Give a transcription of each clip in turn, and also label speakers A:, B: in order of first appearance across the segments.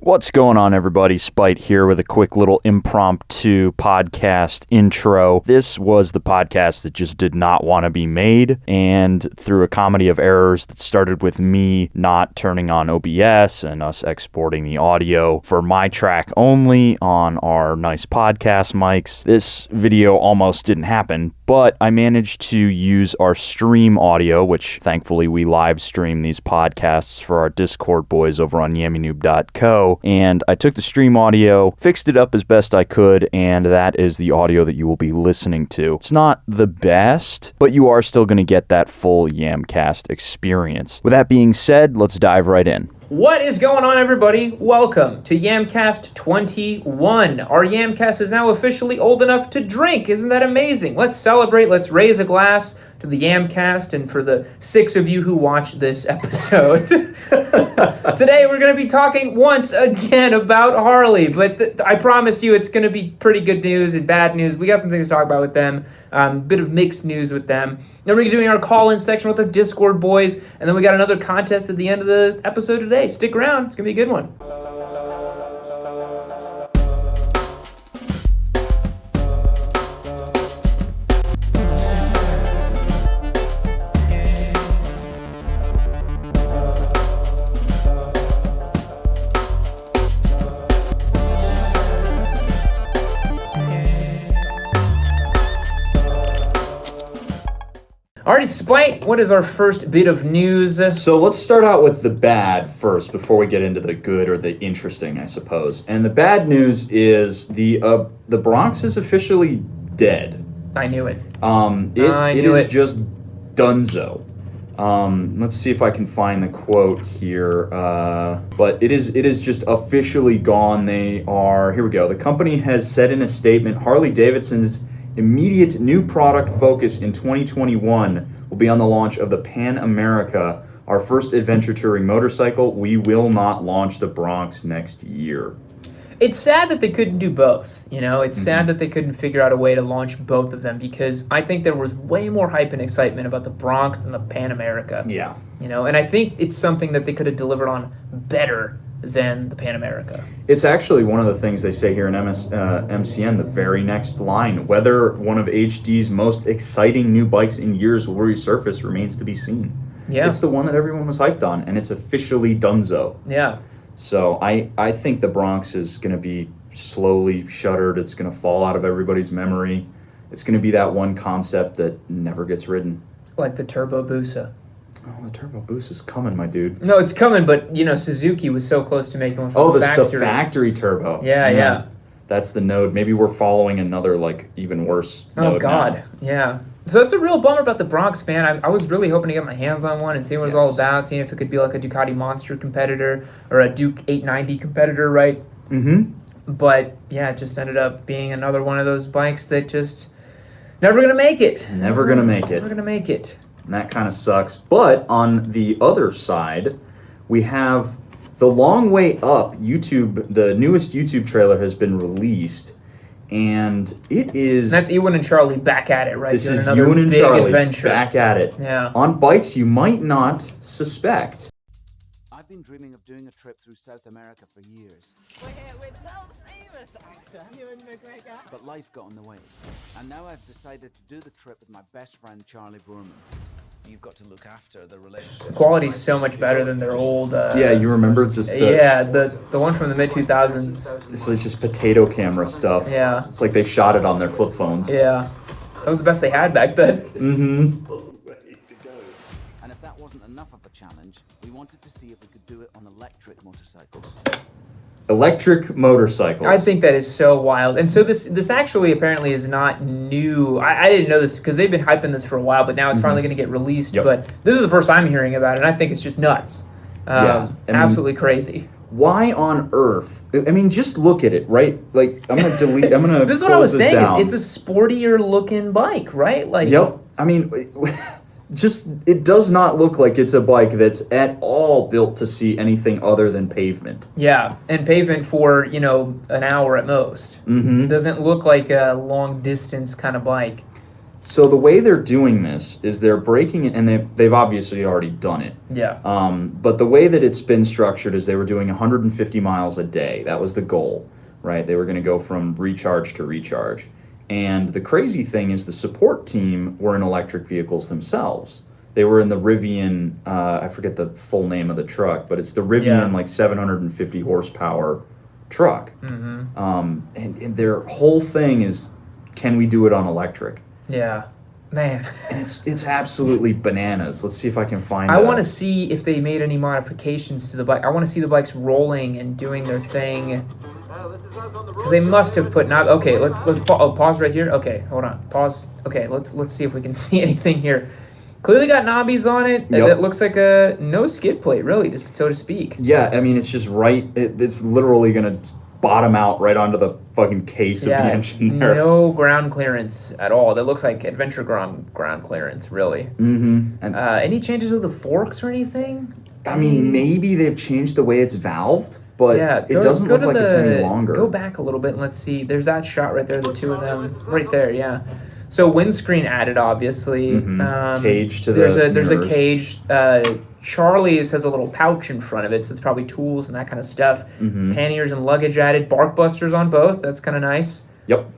A: What's going on, everybody? Spite here with a quick little impromptu podcast intro. This was the podcast that just did not want to be made, and through a comedy of errors that started with me not turning on OBS and us exporting the audio for my track only on our nice podcast mics, this video almost didn't happen. But I managed to use our stream audio, which thankfully we live stream these podcasts for our Discord boys over on yammie.co. And I took the stream audio, fixed it up as best I could, and that is the audio that you will be listening to. It's not the best, but you are still going to get that full Yamcast experience. With that being said, let's dive right in.
B: What is going on, everybody? Welcome to Yamcast 21. Our Yamcast is now officially old enough to drink. Isn't that amazing? Let's celebrate. Let's raise a glass to the Yamcast and for the 6 of you who watched this episode. Today we're going to be talking once again about Harley, but I promise you it's going to be pretty good news and bad news. We got some things to talk about with them, bit of mixed news with them. Then we're doing our call-in section with the Discord boys, and then we got another contest at the end of the episode today. Stick around. It's going to be a good one. Alrighty, Spite, what is our first bit of news?
A: So let's start out with the bad first before we get into the good or the interesting, I suppose. And the bad news is the Bronx is officially dead.
B: I knew it.
A: It is just donezo. Let's see if I can find the quote here. But it is just officially gone. Here we go. The company has said in a statement, Harley Davidson's immediate new product focus in 2021 will be on the launch of the Pan America, our first adventure touring motorcycle. We will not launch the Bronx next year.
B: It's sad that they couldn't do both, It's sad that they couldn't figure out a way to launch both of them, because I think there was way more hype and excitement about the Bronx than the Pan America.
A: Yeah.
B: And I think it's something that they could have delivered on better than the Pan America.
A: It's actually one of the things they say here in MCN, the very next line. Whether one of HD's most exciting new bikes in years will resurface remains to be seen.
B: Yeah.
A: It's the one that everyone was hyped on, and it's officially donezo.
B: Yeah.
A: So I think the Bronx is going to be slowly shuttered. It's going to fall out of everybody's memory. It's going to be that one concept that never gets ridden.
B: Like the Turbo Busa.
A: Oh, the Turbo Busa's coming, my dude.
B: No, it's coming, but, Suzuki was so close to making one from the factory.
A: Oh, the factory turbo.
B: Yeah.
A: That's the node. Maybe we're following another, even worse node.
B: Oh, God. Now. Yeah. So it's a real bummer about the Bronx, man. I was really hoping to get my hands on one and see what it was all about, seeing if it could be like a Ducati Monster competitor or a Duke 890 competitor, right?
A: Mm-hmm.
B: But, yeah, it just ended up being another one of those bikes that just never going to make it.
A: Never going to make it.
B: Never going to make it.
A: And that kind of sucks. But on the other side, we have The Long Way Up YouTube. The newest YouTube trailer has been released, and it is...
B: And that's Ewan and Charlie back at it, right?
A: This
B: Doing
A: is
B: another
A: Ewan and
B: big
A: Charlie
B: adventure.
A: back at it.
B: Yeah.
A: On bikes you might not suspect.
C: I've been dreaming of doing a trip through South America for years.
D: We're here with world-famous actor Ewan McGregor.
C: But life got in the way. And now I've decided to do the trip with my best friend, Charlie Boorman.
E: You've got to look after the relationship.
B: The quality's so much better than their old...
A: Yeah, you remember just the...
B: Yeah, the one from the mid-2000s.
A: It's like just potato camera stuff.
B: Yeah.
A: It's like they shot it on their flip phones.
B: Yeah. That was the best they had back then.
A: Mm-hmm.
C: And if that wasn't enough of a challenge, we wanted to see if we could do it on electric motorcycles.
A: Electric motorcycles.
B: I think that is so wild. And so this actually apparently is not new. I didn't know this because they've been hyping this for a while, but now it's finally going to get released.
A: Yep.
B: But this is the first I'm hearing about it, and I think it's just nuts. Absolutely crazy.
A: Why on earth? I mean, just look at it, right? Like, I'm going to delete, I'm going to
B: This is what I was saying.
A: Down.
B: It's a sportier looking bike, right? Like,
A: Yep. I mean... Just, it does not look like it's a bike that's at all built to see anything other than pavement.
B: Yeah, and pavement for, an hour at most.
A: Mm-hmm.
B: Doesn't look like a long distance kind of bike.
A: So the way they're doing this is they're breaking it, and they've obviously already done it.
B: Yeah.
A: But the way that it's been structured is they were doing 150 miles a day. That was the goal, right? They were going to go from recharge to recharge. And the crazy thing is the support team were in electric vehicles themselves. They were in the Rivian, I forget the full name of the truck, but it's the Rivian, like 750 horsepower truck. And their whole thing is, can we do it on electric?
B: Yeah. Man.
A: And it's absolutely bananas. Let's see if I can find
B: I want to see if they made any modifications to the bike. I want to see the bikes rolling and doing their thing. Because they must have put knob. Okay, let's pause right here. Okay, hold on. Pause. Okay, let's see if we can see anything here. Clearly got knobbies on it.
A: Yep.
B: That looks like a no skid plate, really, just so to speak.
A: Yeah, I mean, it's just right. It's literally going to bottom out right onto the fucking case of the engine there.
B: No ground clearance at all. That looks like adventure ground clearance, really.
A: Mm-hmm. And
B: Any changes of the forks or anything?
A: I mean, maybe they've changed the way it's valved, but it doesn't look like it's any longer.
B: Go back a little bit and let's see. There's that shot right there, the two of them. Right there, yeah. So windscreen added, obviously.
A: Cage to
B: there's
A: the
B: a cage. Charlie's has a little pouch in front of it, so it's probably tools and that kind of stuff. Panniers and luggage added. Bark busters on both. That's kind of nice.
A: Yep.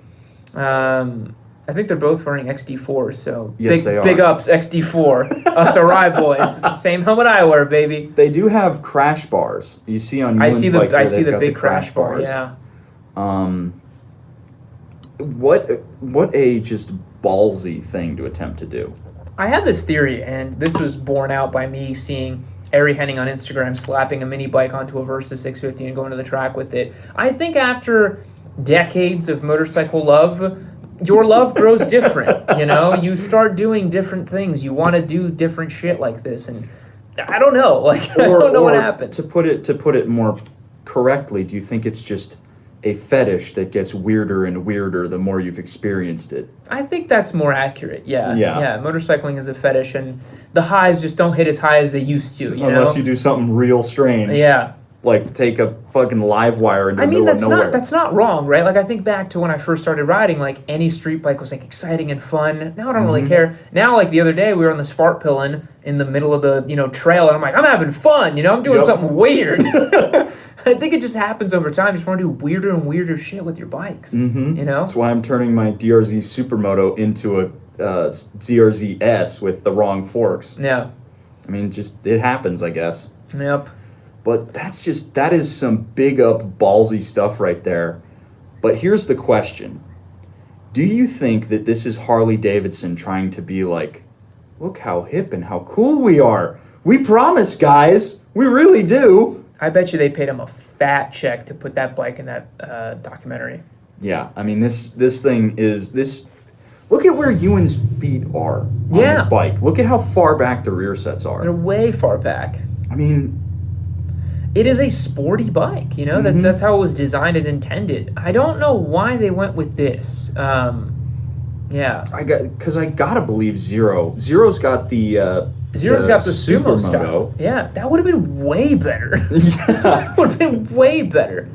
B: I think they're both wearing XD4, so
A: yes, they are.
B: Big ups, XD4. Us alright, boys. It's the same helmet I wear, baby.
A: They do have crash bars. You see on Ewan's bike here,
B: I see
A: they've
B: the
A: got
B: big crash bar.
A: bars.
B: Yeah.
A: What a just ballsy thing to attempt to do.
B: I have this theory, and this was borne out by me seeing Ari Henning on Instagram slapping a mini bike onto a Versa 650 and going to the track with it. I think after decades of motorcycle love, your love grows different, you know? You start doing different things. You want to do different shit like this, and I don't know. Like, I don't know what happens.
A: To put it more correctly, do you think it's just a fetish that gets weirder and weirder the more you've experienced it?
B: I think that's more accurate, yeah.
A: Yeah.
B: Yeah, motorcycling is a fetish, and the highs just don't hit as high as they used to,
A: Unless you do something real strange.
B: Yeah.
A: Like take a fucking live wire into the middle of nowhere.
B: That's not wrong, right? Like, I think back to when I first started riding, like, any street bike was, like, exciting and fun. Now I don't really care. Now, like, the other day, we were on this fart pillin' in the middle of the, trail, and I'm like, I'm having fun, I'm doing something weird. I think it just happens over time. You just want to do weirder and weirder shit with your bikes,
A: That's why I'm turning my DRZ Supermoto into a ZRZ S with the wrong forks.
B: Yeah.
A: I mean, just, it happens, I guess.
B: Yep.
A: But that is some big up ballsy stuff right there. But here's the question. Do you think that this is Harley Davidson trying to be like, look how hip and how cool we are. We promise, guys. We really do.
B: I bet you they paid him a fat check to put that bike in that documentary.
A: Yeah, I mean, this thing is this. Look at where Ewan's feet are on
B: Yeah.
A: his bike. Look at how far back the rear sets are.
B: They're way far back.
A: I mean,
B: it is a sporty bike, that's how it was designed and intended. I don't know why they went with this. Yeah.
A: I gotta believe Zero's got the
B: Zero's got the Sumo
A: Supermoto.
B: style. Yeah, that would have been way better.
A: Yeah.
B: That would have been way better.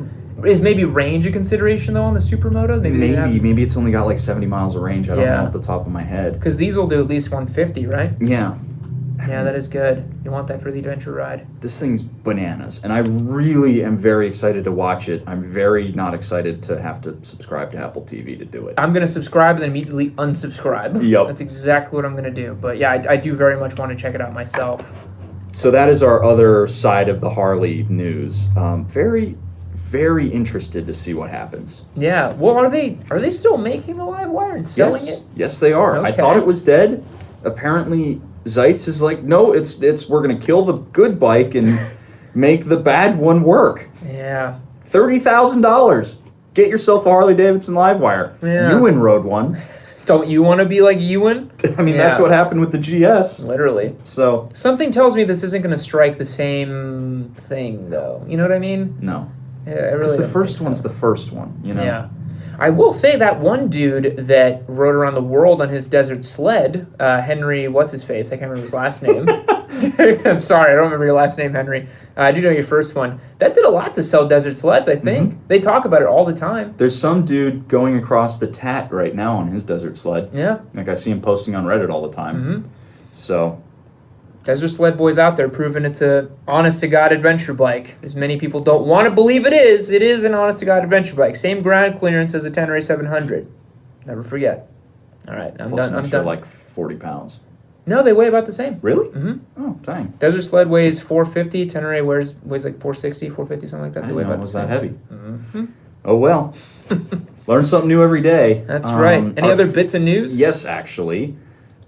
B: Is maybe range a consideration though on the Supermoto?
A: Maybe it's only got like 70 miles of range. I don't know off the top of my head.
B: Because these will do at least 150, right?
A: Yeah.
B: Yeah, that is good. You want that for the adventure ride.
A: This thing's bananas, and I really am very excited to watch it. I'm very not excited to have to subscribe to Apple TV to do it.
B: I'm going to subscribe and then immediately unsubscribe.
A: Yep.
B: That's exactly what I'm going to do. But yeah, I do very much want to check it out myself.
A: So that is our other side of the Harley news. Very, very interested to see what happens.
B: Yeah. Well, are they still making the live wire and selling it?
A: Yes, they are.
B: Okay.
A: I thought it was dead. Apparently, Zeitz is like, no, it's we're gonna kill the good bike and make the bad one work.
B: Yeah.
A: $30,000. Get yourself a Harley Davidson Livewire.
B: Yeah.
A: Ewan rode one.
B: Don't you want to be like Ewan?
A: I mean, that's what happened with the GS.
B: Literally.
A: So
B: something tells me this isn't going to strike the same thing, though. You know what I mean?
A: No.
B: Yeah, I really
A: Because the
B: don't
A: first
B: think
A: one's
B: so.
A: the first one,
B: Yeah. I will say that one dude that rode around the world on his desert sled, Henry, what's his face? I can't remember his last name. I'm sorry, I don't remember your last name, Henry. I do know your first one. That did a lot to sell desert sleds, I think. They talk about it all the time.
A: There's some dude going across the Tat right now on his desert sled.
B: Yeah.
A: Like I see him posting on Reddit all the time. So,
B: Desert Sled Boys out there proving it's a honest-to-God adventure bike. As many people don't want to believe it is an honest-to-God adventure bike. Same ground clearance as a Tenere 700. Never forget. All right, I'm
A: plus
B: done. I'm
A: extra,
B: done.
A: like 40 pounds.
B: No, they weigh about the same.
A: Really?
B: Mm-hmm.
A: Oh, dang.
B: Desert Sled weighs 450. Tenere weighs like 460, 450, something like that.
A: I
B: They
A: didn't
B: weigh
A: know it
B: about
A: was
B: the
A: that
B: same.
A: heavy. Oh, well. Learn something new every day.
B: That's right. Any other bits of news?
A: Yes, actually.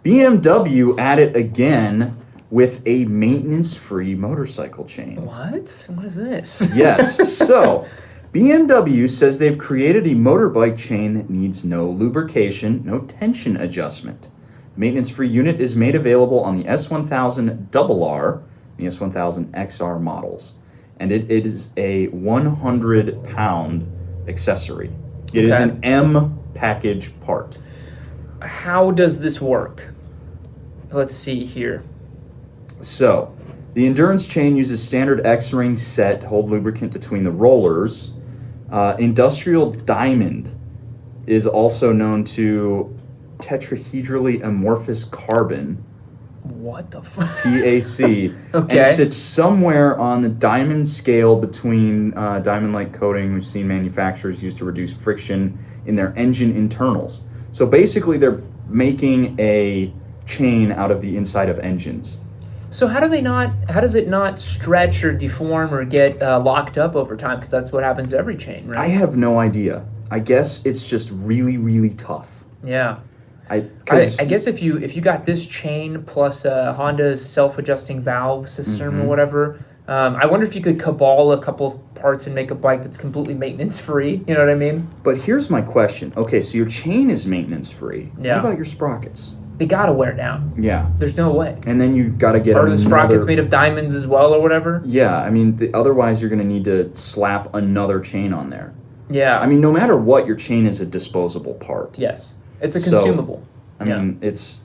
A: BMW at it again with a maintenance-free motorcycle chain.
B: What? What is this?
A: Yes. So, BMW says they've created a motorbike chain that needs no lubrication, no tension adjustment. The maintenance-free unit is made available on the S1000RR, the S1000 XR models, and it is a 100-pound accessory. It is an M package part.
B: How does this work? Let's see here.
A: So, the Endurance Chain uses standard X-ring set to hold lubricant between the rollers. Industrial Diamond is also known to tetrahedrally amorphous carbon,
B: What the fuck?
A: TAC,
B: Okay.
A: and sits somewhere on the diamond scale between diamond-like coating we've seen manufacturers use to reduce friction in their engine internals. So basically they're making a chain out of the inside of engines.
B: So how does it not stretch or deform or get locked up over time? Because that's what happens to every chain, right?
A: I have no idea. I guess it's just really, really tough.
B: Yeah. I
A: 'Cause-
B: guess if you got this chain plus Honda's self-adjusting valve system or whatever, I wonder if you could cabal a couple of parts and make a bike that's completely maintenance-free. You know what I mean?
A: But here's my question. Okay, so your chain is maintenance-free.
B: Yeah.
A: What about your sprockets?
B: They gotta wear down.
A: Yeah.
B: There's no way.
A: And then you've got to get
B: Are the sprockets
A: another-
B: made of diamonds as well or whatever?
A: Yeah, I mean, otherwise you're going to need to slap another chain on there.
B: Yeah.
A: I mean, no matter what, your chain is a disposable part.
B: yes. It's a
A: So,
B: consumable.
A: I mean, it's...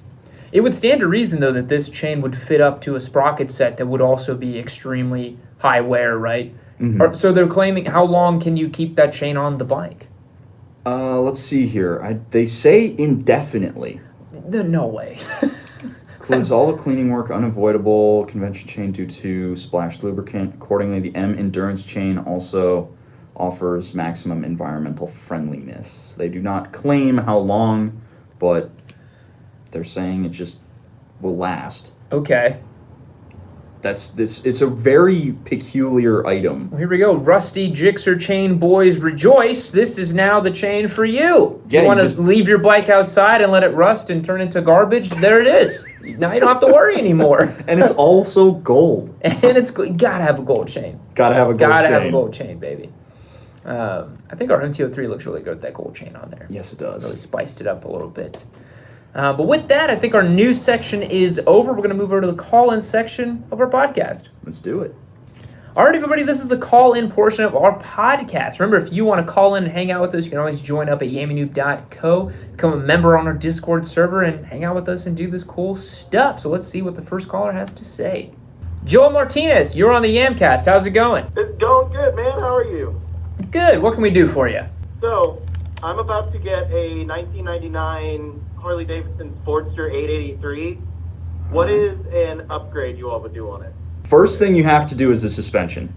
B: It would stand to reason, though, that this chain would fit up to a sprocket set that would also be extremely high wear, right? So they're claiming, how long can you keep that chain on the bike?
A: Let's see here. They say indefinitely.
B: No way.
A: Includes all the cleaning work unavoidable, convention chain due to splash lubricant. Accordingly, the M Endurance Chain also offers maximum environmental friendliness. They do not claim how long, but they're saying it just will last.
B: Okay.
A: It's a very peculiar item.
B: Well, here we go. Rusty Gixxer chain boys rejoice. This is now the chain for you.
A: Yeah,
B: you want to
A: just-
B: leave your bike outside and let it rust and turn into garbage? There it is. Now you don't have to worry anymore.
A: And it's also gold.
B: And you gotta have a gold chain.
A: Gotta have a gold
B: Gotta
A: chain.
B: have a gold chain, baby. I think our MTO3 looks really good with that gold chain on there.
A: Yes, it does.
B: Really spiced it up a little bit. But with that, I think our news section is over. We're going to move over to the call-in section of our podcast.
A: Let's do it.
B: All right, everybody, this is the call-in portion of our podcast. Remember, if you want to call in and hang out with us, you can always join up at yammynoob.co, become a member on our Discord server, and hang out with us and do this cool stuff. So let's see what the first caller has to say. Joel Martinez, you're on the Yamcast. How's it going?
F: It's going good, man. How are you?
B: Good. What can we do for you?
F: So, I'm about to get a 1999 Harley Davidson Sportster 883. What is an upgrade you all would do on it?
A: First thing you have to do is the suspension.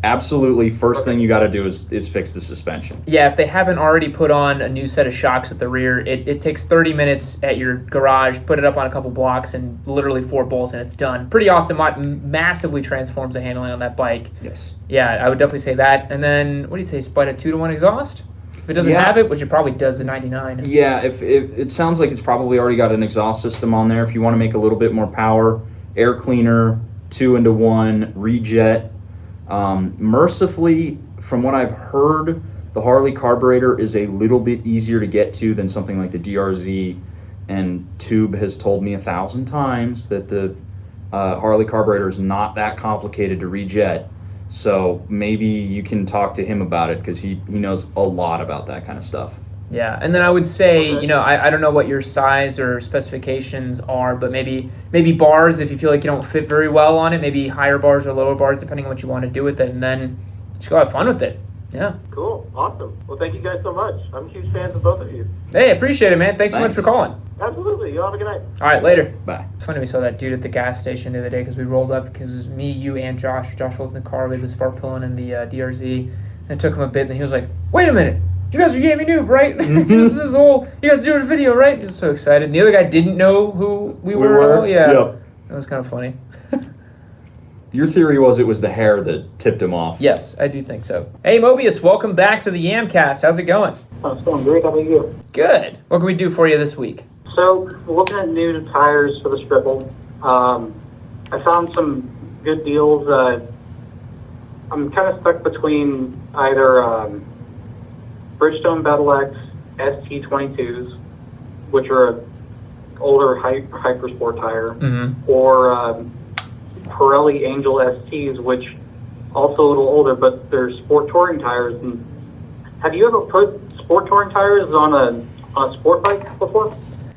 A: Absolutely, first thing you got to do is fix the suspension.
B: Yeah, if they haven't already put on a new set of shocks at the rear, it takes 30 minutes at your garage, put it up on a couple blocks, and literally 4 bolts, and it's done. Pretty awesome. Massively transforms the handling on that bike.
A: Yes.
B: Yeah, I would definitely say that. And then, what do you say, Spite a 2-to-1 exhaust? If it doesn't
A: Yeah.
B: have it, which it probably does, the 99.
A: Yeah, if it sounds like it's probably already got an exhaust system on there. If you want to make a little bit more power, air cleaner, 2-into-1, rejet. Mercifully, from what I've heard, the Harley carburetor is a little bit easier to get to than something like the DRZ, and Tube has told me 1,000 times that the Harley carburetor is not that complicated to rejet. So maybe you can talk to him about it because he knows a lot about that kind of stuff.
B: Yeah, and then I would say, I don't know what your size or specifications are, but maybe bars, if you feel like you don't fit very well on it, maybe higher bars or lower bars, depending on what you want to do with it, and then just go have fun with it. Yeah.
F: Cool. Awesome. Well, thank you guys so much. I'm huge fans of both of you.
B: Hey, appreciate it, man. Thanks so much for calling.
F: Absolutely. You have a good night.
B: All right, later.
A: Bye.
B: It's funny we saw that dude at the gas station the other day because we rolled up because it was me, you, and Josh. Josh was in the car. We had the spark pulling in the DRZ. And it took him a bit, and he was like, wait a minute. You guys are Yammie Noob, right? This is you guys doing a video, right? He was so excited. And the other guy didn't know who we were. At all. Yeah.
A: Yep.
B: That was kind of funny.
A: Your theory was it was the hair that tipped him off.
B: Yes, I do think so. Hey, Mobius, welcome back to the Yamcast. How's it going?
F: It's going great. How about you?
B: Good. What can we do for you this week?
F: So, looking at new tires for the Stripple, I found some good deals. I'm kind of stuck between either Bridgestone Battle X ST22s, which are an older Hypersport tire, or Pirelli Angel STs, which also a little older, but they're sport touring tires. And have you ever put sport touring tires on a sport bike before?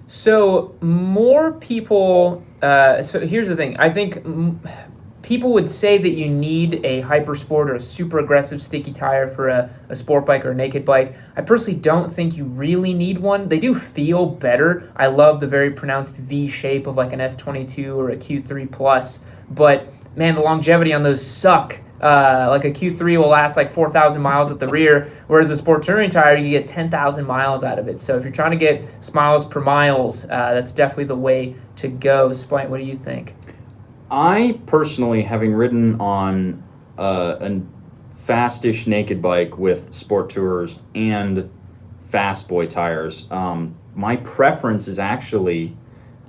B: So more people. So here's the thing. I think people would say that you need a Hypersport or a super aggressive sticky tire for a sport bike or a naked bike. I personally don't think you really need one. They do feel better. I love the very pronounced V shape of like an S22 or a Q3 Plus. But man, the longevity on those suck. Like a Q3 will last like 4,000 miles at the rear, whereas a sport touring tire, you get 10,000 miles out of it. So if you're trying to get miles per miles, that's definitely the way to go. Spite, what do you think?
A: I personally, having ridden on a fastish naked bike with sport tours and fast boy tires, my preference is actually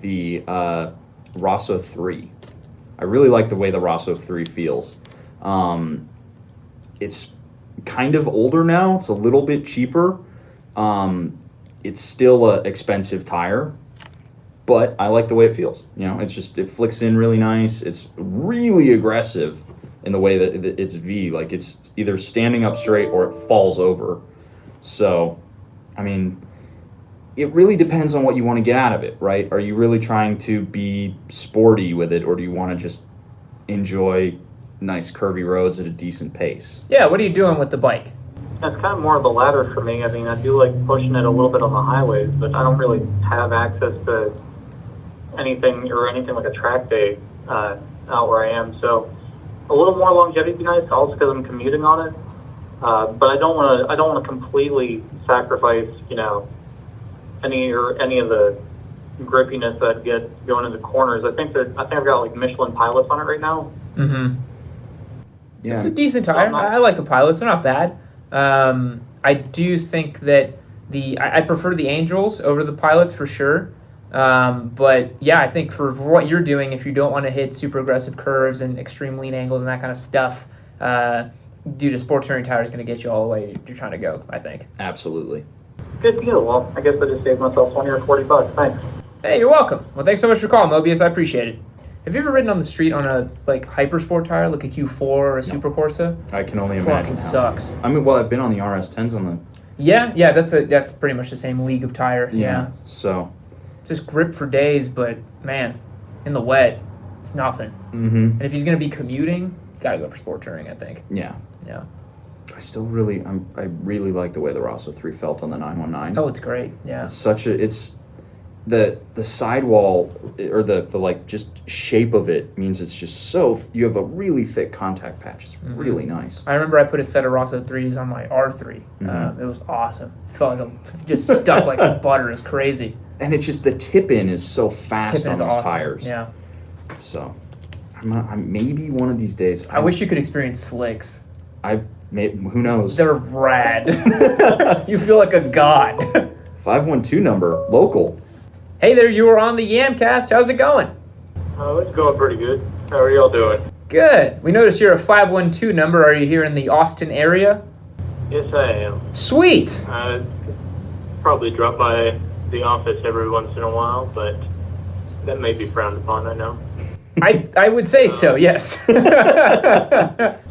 A: the Rosso 3. I really like the way the Rosso 3 feels. It's kind of older now. It's a little bit cheaper. It's still an expensive tire, but I like the way it feels. It flicks in really nice. It's really aggressive in the way that it's V. Like it's either standing up straight or it falls over. So, I mean, it really depends on what you want to get out of it, right? Are you really trying to be sporty with it, or do you want to just enjoy nice curvy roads at a decent pace?
B: Yeah, what are you doing with the bike?
F: That's kind of more of the latter for me. I mean, I do like pushing it a little bit on the highways, but I don't really have access to anything like a track day out where I am. So a little more longevity would be nice, also because I'm commuting on it. But I don't want to completely sacrifice, any of the grippiness that I get going into corners. I think I've got like Michelin pilots on it right now.
B: Mm-hmm.
A: Yeah.
B: It's a decent tire. I like the pilots. They're not bad. I do think that I prefer the Angels over the pilots for sure. But yeah, I think for what you're doing, if you don't want to hit super aggressive curves and extreme lean angles and that kind of stuff, due to sport touring tire is going to get you all the way you're trying to go, I think.
A: Absolutely.
F: Good deal. Well, I guess I just saved myself $20 or $40. Thanks.
B: Hey, you're welcome. Well, thanks so much for calling, Mobius. I appreciate it. Have you ever ridden on the street on a Hypersport tire, like a Q4 or a Super Corsa?
A: I can only imagine.
B: Fucking sucks.
A: I mean, I've been on the RS10s on the.
B: Yeah, that's pretty much the same league of tire. Yeah.
A: So.
B: Just grip for days, but man, in the wet, it's nothing.
A: Mm-hmm.
B: And if he's gonna be commuting, you gotta go for sport touring, I think.
A: Yeah.
B: Yeah.
A: I really like the way the Rosso 3 felt on the 919.
B: Oh, it's great. Yeah.
A: It's the sidewall or the like just shape of it means it's just you have a really thick contact patch. It's really nice.
B: I remember I put a set of Rosso 3s on my R3. It was awesome. It felt like it just stuck like butter. It was crazy.
A: And it's just the tip-in is so fast on those
B: awesome.
A: tires.
B: Yeah.
A: So, I'm maybe one of these days.
B: I wish you could experience slicks.
A: Who knows?
B: They're rad. You feel like a god.
A: 512 number, local.
B: Hey there, you were on the Yamcast. How's it going?
F: Oh, it's going pretty good. How are y'all doing?
B: Good. We noticed you're a 512 number. Are you here in the Austin area?
F: Yes, I am.
B: Sweet.
F: Probably drop by the office every once in a while, but that may be frowned upon, I know.
B: I would say so, yes.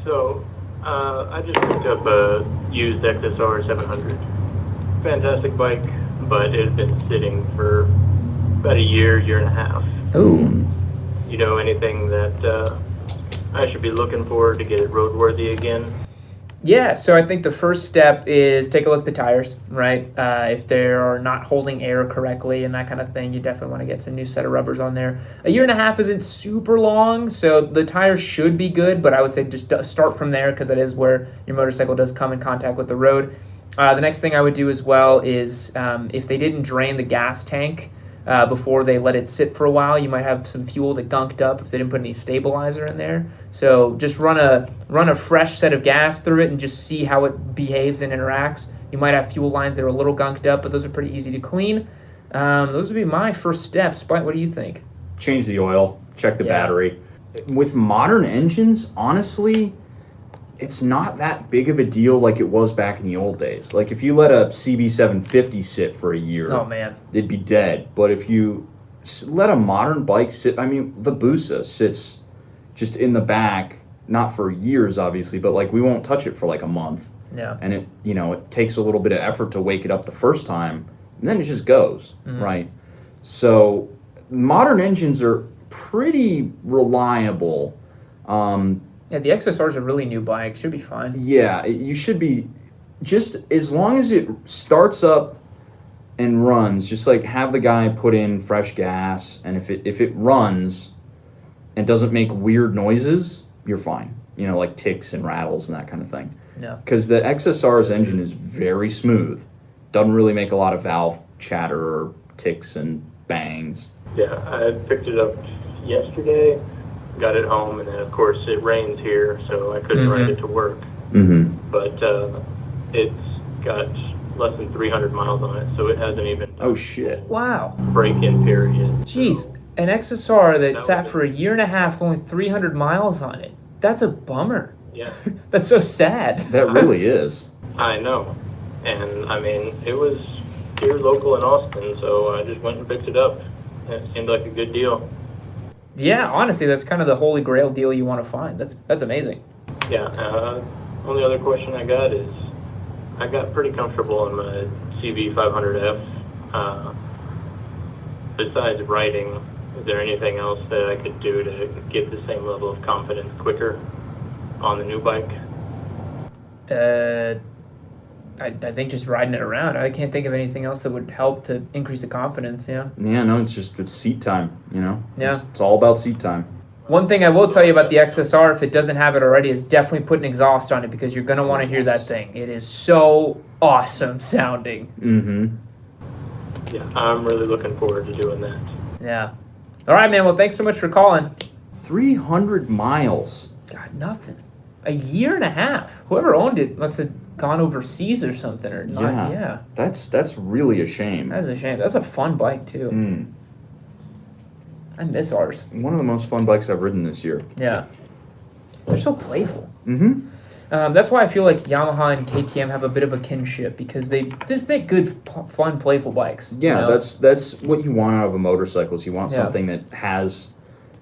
F: So, I just picked up a used XSR 700.
G: fantastic bike, but it had been sitting for about a year and a half.
B: Ooh.
G: You know, anything that I should be looking for to get it roadworthy again?
B: Yeah, so I think the first step is take a look at the tires, right? If they're not holding air correctly and that kind of thing, you definitely want to get some new set of rubbers on there. A year and a half isn't super long, so the tires should be good, but I would say just start from there because that is where your motorcycle does come in contact with the road. The next thing I would do as well is if they didn't drain the gas tank before they let it sit for a while, you might have some fuel that gunked up if they didn't put any stabilizer in there. So just run a fresh set of gas through it and just see how it behaves and interacts. You might have fuel lines that are a little gunked up, but those are pretty easy to clean. Those would be my first steps. Spite, what do you think?
A: Change the oil, check the battery. With modern engines, honestly, it's not that big of a deal like it was back in the old days. Like if you let a CB750 sit for a year,
B: oh man,
A: they'd be dead. But if you let a modern bike sit, I mean, the Busa sits just in the back, not for years, obviously, but like we won't touch it for like a month.
B: Yeah.
A: And it, you know, it takes a little bit of effort to wake it up the first time, and then it just goes, right? So modern engines are pretty reliable.
B: Yeah, the XSR is a really new bike. Should be fine.
A: Yeah, you should be, just as long as it starts up and runs, just like have the guy put in fresh gas, and if it runs and doesn't make weird noises, you're fine. You know, like ticks and rattles and that kind of thing.
B: Yeah.
A: Because the XSR's engine is very smooth. Doesn't really make a lot of valve chatter or ticks and bangs.
G: Yeah, I picked it up yesterday, got it home, and then of course it rains here, so I couldn't ride it to work. But it's got less than 300 miles on it, so it hasn't even
A: Oh shit.
B: Wow.
G: break-in period.
B: Jeez, an XSR that sat for a year and a half with only 300 miles on it. That's a bummer.
G: Yeah,
B: That's so sad.
A: That really is.
G: I know. And I mean, it was here local in Austin, so I just went and picked it up. It seemed like a good deal.
B: Yeah, honestly, that's kind of the holy grail deal you want to find. That's amazing.
G: Yeah, only other question I got is, I got pretty comfortable in my CB500F. Besides riding, is there anything else that I could do to get the same level of confidence quicker on the new bike?
B: I think just riding it around. I can't think of anything else that would help to increase the confidence, yeah.
A: Yeah, no, it's seat time, you know?
B: Yeah.
A: It's all about seat time.
B: One thing I will tell you about the XSR, if it doesn't have it already, is definitely put an exhaust on it because you're going to want to hear that thing. It is so awesome sounding.
G: Yeah, I'm really looking forward to doing that.
B: Yeah. All right, man. Well, thanks so much for calling.
A: 300 miles.
B: God, nothing. A year and a half. Whoever owned it must have gone overseas or something. Or not. Yeah.
A: That's really a shame.
B: That's a shame. That's a fun bike, too. I miss ours.
A: One of the most fun bikes I've ridden this year.
B: Yeah. They're so playful. That's why I feel like Yamaha and KTM have a bit of a kinship because they just make good, fun, playful bikes.
A: Yeah,
B: you know?
A: that's what you want out of a motorcycle. Is you want something that has,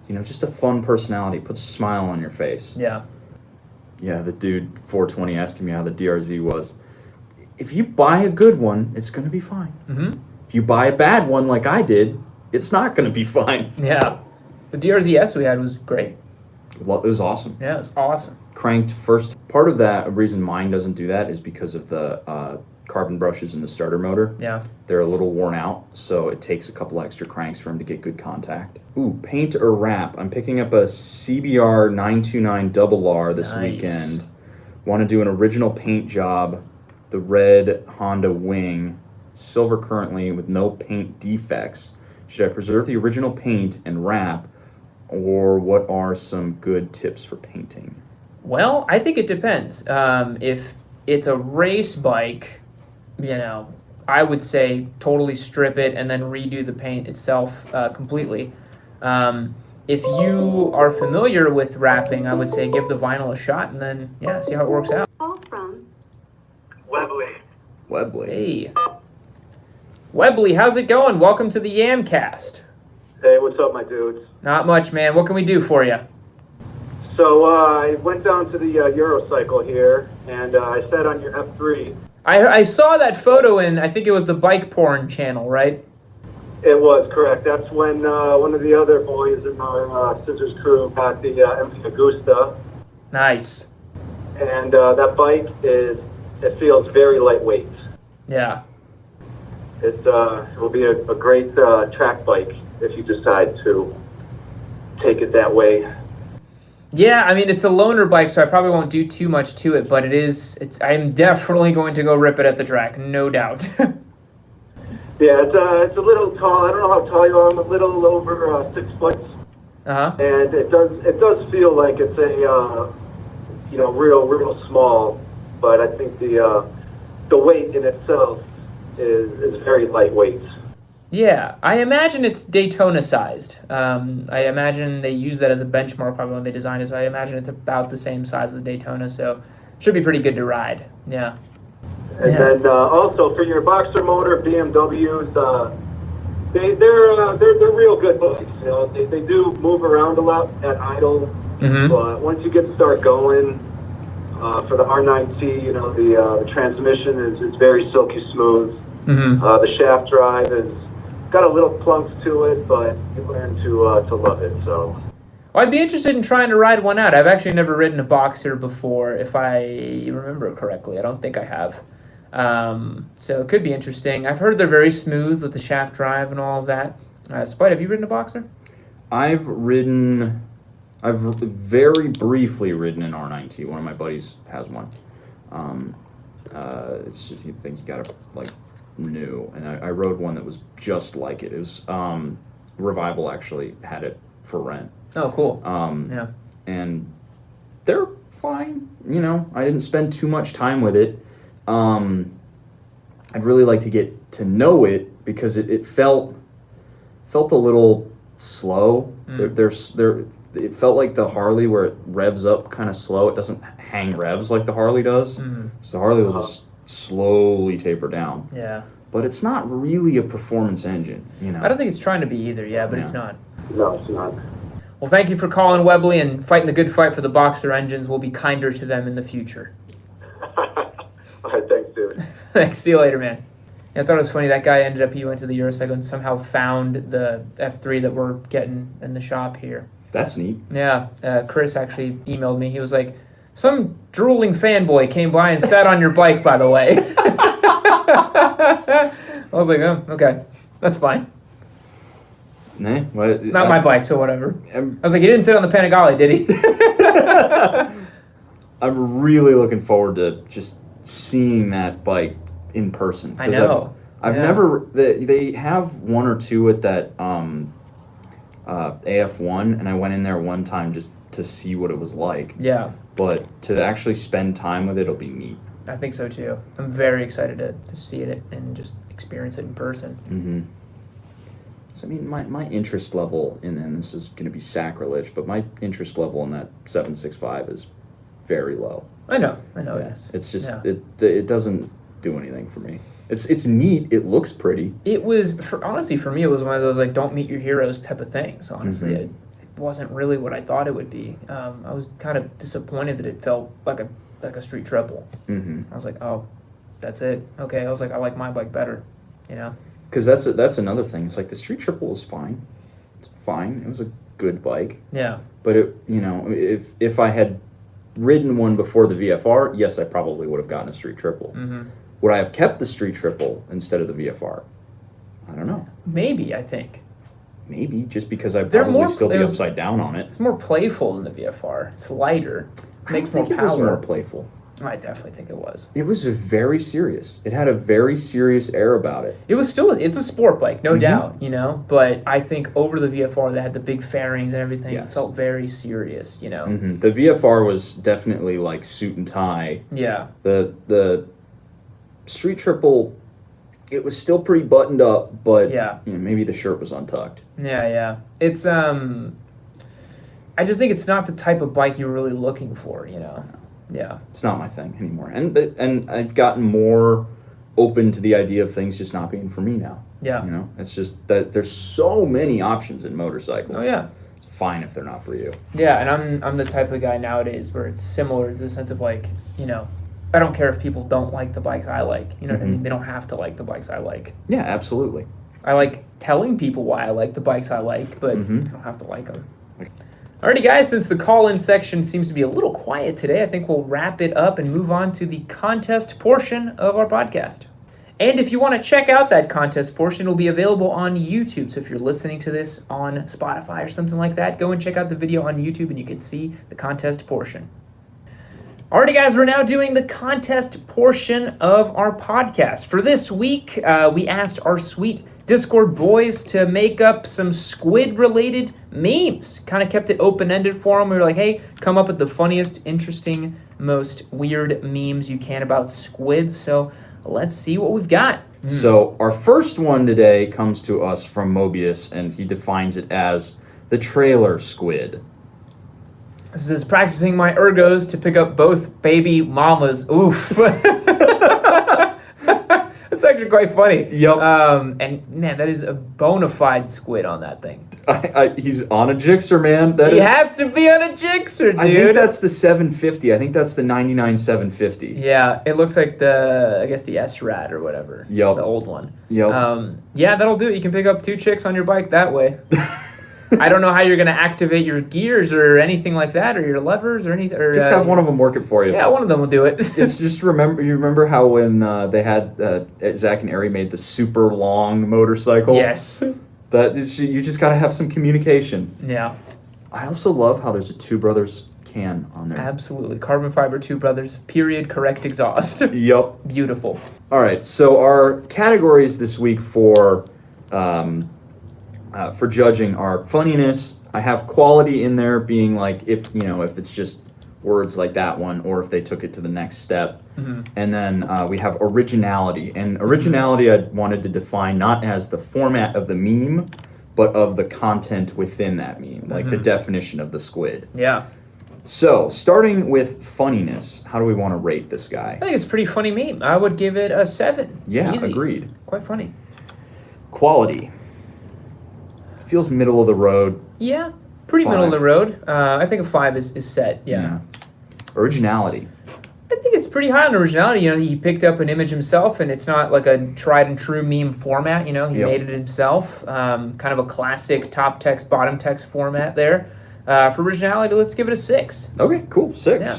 A: you know, just a fun personality, puts a smile on your face.
B: Yeah.
A: Yeah, the dude 420 asking me how the DRZ was. If you buy a good one, it's going to be fine. If you buy a bad one like I did, it's not going to be fine.
B: Yeah. The DRZ we had was great.
A: It was awesome.
B: Yeah, it was awesome.
A: Cranked first. Part of that reason mine doesn't do that is because of the carbon brushes in the starter motor.
B: Yeah.
A: They're a little worn out, so it takes a couple extra cranks for them to get good contact. Ooh, paint or wrap. I'm picking up a CBR 929 double R this weekend. Want to do an original paint job. The red Honda Wing. Silver currently with no paint defects. Should I preserve the original paint and wrap, or what are some good tips for painting?
B: Well, I think it depends. If it's a race bike, you know, I would say totally strip it and then redo the paint itself completely. If you are familiar with wrapping, I would say give the vinyl a shot and then, yeah, see how it works out.
H: Call from
A: Webley.
B: Hey. Webley, how's it going? Welcome to the Yamcast.
I: Hey, what's up, my dudes?
B: Not much, man. What can we do for you?
I: So I went down to the Eurocycle here, and I sat on your F3.
B: I saw that photo in, I think it was the bike porn channel, right?
I: It was correct. That's when one of the other boys in our scissors crew got the MP Augusta,
B: Nice.
I: and that bike it feels very lightweight.
B: Yeah.
I: It will be a great track bike if you decide to take it that way.
B: Yeah, I mean, it's a loaner bike, so I probably won't do too much to it, but I'm definitely going to go rip it at the track, no doubt.
I: Yeah, it's a little tall. I don't know how tall you are. I'm a little over 6 foot,
B: Uh-huh.
I: and it does feel like it's a real small. But I think the weight in itself is very lightweight.
B: Yeah, I imagine it's Daytona-sized. I imagine they use that as a benchmark probably when they design it, so I imagine it's about the same size as Daytona, so should be pretty good to ride. Yeah.
I: And then also for your boxer motor BMWs, they're real good bikes. You know, they do move around a lot at idle, but once you start going, for the R9T, you know, the transmission is very silky smooth. The shaft drive is got a little plunks to it, but you learn to love it. So.
B: Well, I'd be interested in trying to ride one out. I've actually never ridden a boxer before, if I remember correctly. I don't think I have. So it could be interesting. I've heard they're very smooth with the shaft drive and all of that. Spite, have you ridden a boxer?
A: I've very briefly ridden an R9T. One of my buddies has one. It's just, you think you gotta, like, new. And I rode one that was just like it. It was, Revival actually had it for rent.
B: Oh, cool.
A: Yeah. And they're fine. You know, I didn't spend too much time with it. I'd really like to get to know it because it felt a little slow. It felt like the Harley where it revs up kind of slow. It doesn't hang revs like the Harley does. So the Harley will just slowly taper down.
B: Yeah.
A: But it's not really a performance engine, you know.
B: I don't think it's trying to be either, but it's not.
I: No, it's not.
B: Well, thank you for calling Webley and fighting the good fight for the boxer engines. We'll be kinder to them in the future.
I: All right, thanks, dude.
B: Thanks. See you later, man. Yeah, I thought it was funny. That guy he went to the Eurocycle and somehow found the F3 that we're getting in the shop here.
A: That's neat.
B: Yeah. Chris actually emailed me. He was like, some drooling fanboy came by and sat on your bike, by the way. I was like, oh, okay. That's fine.
A: Nah, what,
B: It's not my bike, so whatever.
A: I
B: was like, he didn't sit on the Panigale, did he?
A: I'm really looking forward to just seeing that bike in person.
B: I know.
A: I've never. They have one or two at that AF1, and I went in there one time just to see what it was like.
B: Yeah.
A: But to actually spend time with it'll be neat.
B: I think so too. I'm very excited to see it and just experience it in person.
A: Mm-hmm. So I mean, my interest level and this is going to be sacrilege, but my interest level in that 765 is very low.
B: I know it is.
A: It's just it doesn't do anything for me. It's neat. It looks pretty.
B: It was honestly for me. It was one of those like don't meet your heroes type of things. Honestly, it wasn't really what I thought it would be. I was kind of disappointed that it felt like a street triple. I was like, oh, that's it. Okay. I was like, I like my bike better. You know. Because
A: that's another thing. It's like the street triple was fine. It's fine. It was a good bike.
B: Yeah.
A: But it, you know, if I had ridden one before the VFR, yes, I probably would have gotten a street triple. Would I have kept the street triple instead of the VFR? I don't know.
B: Maybe, I think.
A: Maybe, just because I'd probably still be upside down on it.
B: It's more playful than the VFR. It's lighter. It makes more power.
A: It was more playful.
B: I definitely think it was.
A: It was very serious. It had a very serious air about it.
B: It's a sport bike, no doubt, you know? But I think over the VFR, they had the big fairings and everything. Yes. It felt very serious, you know?
A: The VFR was definitely like suit and tie.
B: Yeah.
A: The street triple, it was still pretty buttoned up, but you know, maybe the shirt was untucked.
B: Yeah. It's I just think it's not the type of bike you're really looking for, you know. Yeah.
A: It's not my thing anymore. And I've gotten more open to the idea of things just not being for me now.
B: Yeah.
A: You know, it's just that there's so many options in motorcycles.
B: Oh yeah.
A: It's fine if they're not for you.
B: Yeah, and I'm the type of guy nowadays where it's similar to the sense of like, you know, I don't care if people don't like the bikes I like. You know what I mean? They don't have to like the bikes I like.
A: Yeah, absolutely.
B: I like telling people why I like the bikes I like, but I don't have to like them. Alrighty, guys, since the call-in section seems to be a little quiet today, I think we'll wrap it up and move on to the contest portion of our podcast. And if you want to check out that contest portion, it'll be available on YouTube. So if you're listening to this on Spotify or something like that, go and check out the video on YouTube and you can see the contest portion. Alrighty, guys, we're now doing the contest portion of our podcast. For this week, we asked our sweet Discord boys to make up some squid-related memes. Kind of kept it open-ended for them. We were like, hey, come up with the funniest, interesting, most weird memes you can about squids. So let's see what we've got.
A: So our first one today comes to us from Mobius, and he defines it as the trailer squid.
B: This is practicing my ergos to pick up both baby mamas. Oof. That's actually quite funny.
A: Yep.
B: And man, that is a bona fide squid on that thing.
A: He's on a Jixer, man.
B: He has to be on a Jixer, dude.
A: I think that's the 750. I think that's the 99 750.
B: Yeah, it looks like the S-Rat or whatever.
A: Yep.
B: The old one.
A: Yep.
B: Yeah, that'll do it. You can pick up 2 chicks on your bike that way. I don't know how you're going to activate your gears or anything like that, or your levers or anything. Or,
A: just have one of them work it for you.
B: Yeah, one of them will do it.
A: It's just you remember how when they had Zach and Ari made the super long motorcycle?
B: Yes.
A: You just got to have some communication.
B: Yeah.
A: I also love how there's a Two Brothers can on there.
B: Absolutely. Carbon fiber Two Brothers, period, correct exhaust.
A: Yep. Beautiful. All right, so our categories this week for judging are funniness. I have quality in there, being like if it's just words like that one, or if they took it to the next step. And then we have originality. And originality I wanted to define not as the format of the meme, but of the content within that meme, like the definition of the squid.
B: Yeah.
A: So, starting with funniness, how do we want to rate this guy?
B: I think it's a pretty funny meme. I would give it a 7.
A: Yeah,
B: Easy.
A: agreed.
B: Quite funny.
A: Quality. Feels middle of the road.
B: Yeah, pretty
A: 5.
B: middle of the road. I think a 5 is set. Yeah.
A: Originality.
B: I think it's pretty high on originality. He picked up an image himself, and it's not like a tried and true meme format. He made it himself. Kind of a classic top text, bottom text format there. For originality, let's give it a 6.
A: Okay, cool. 6.
B: Yeah.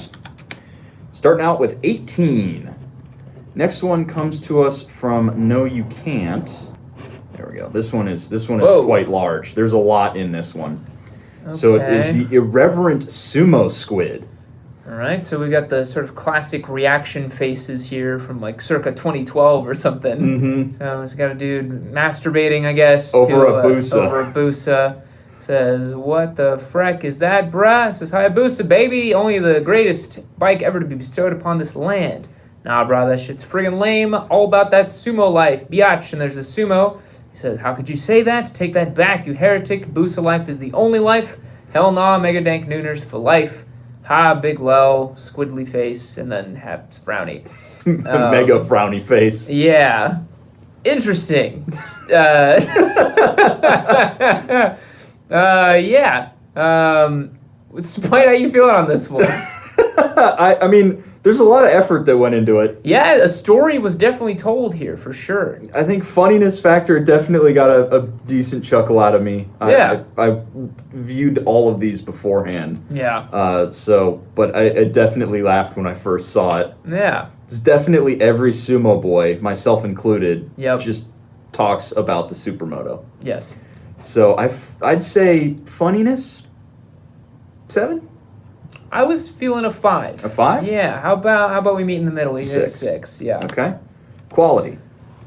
A: Starting out with 18. Next one comes to us from No You Can't. There we go. This one is quite large. There's a lot in this one. Okay. So it is the irreverent Sumo Squid.
B: All right, so we got the sort of classic reaction faces here from like circa 2012 or something. So it's got a dude masturbating, I guess,
A: over a Busa.
B: Says, "What the freck is that, bruh?" Says, "Hayabusa, baby, only the greatest bike ever to be bestowed upon this land." Nah, brah, that shit's friggin' lame. All about that sumo life, biatch. And there's a sumo. He says, "How could you say that? Take that back, you heretic. Busa life is the only life. Hell nah, mega dank nooners for life. Ha, big low, squiddly face, and then have frowny."
A: Mega frowny face.
B: Yeah. Interesting. Yeah. Spite, how you feeling on this one?
A: I mean, there's a lot of effort that went into it.
B: Yeah, a story was definitely told here, for sure.
A: I think funniness factor definitely got a decent chuckle out of me.
B: Yeah.
A: I viewed all of these beforehand.
B: Yeah.
A: But I definitely laughed when I first saw it.
B: Yeah.
A: It's definitely every sumo boy, myself included,
B: Yep.
A: just talks about the supermoto.
B: Yes.
A: So I'd say funniness, 7?
B: I was feeling a 5.
A: A 5?
B: Yeah. How about we meet in the middle? We hit
A: 6.
B: 6. Yeah.
A: Okay. Quality.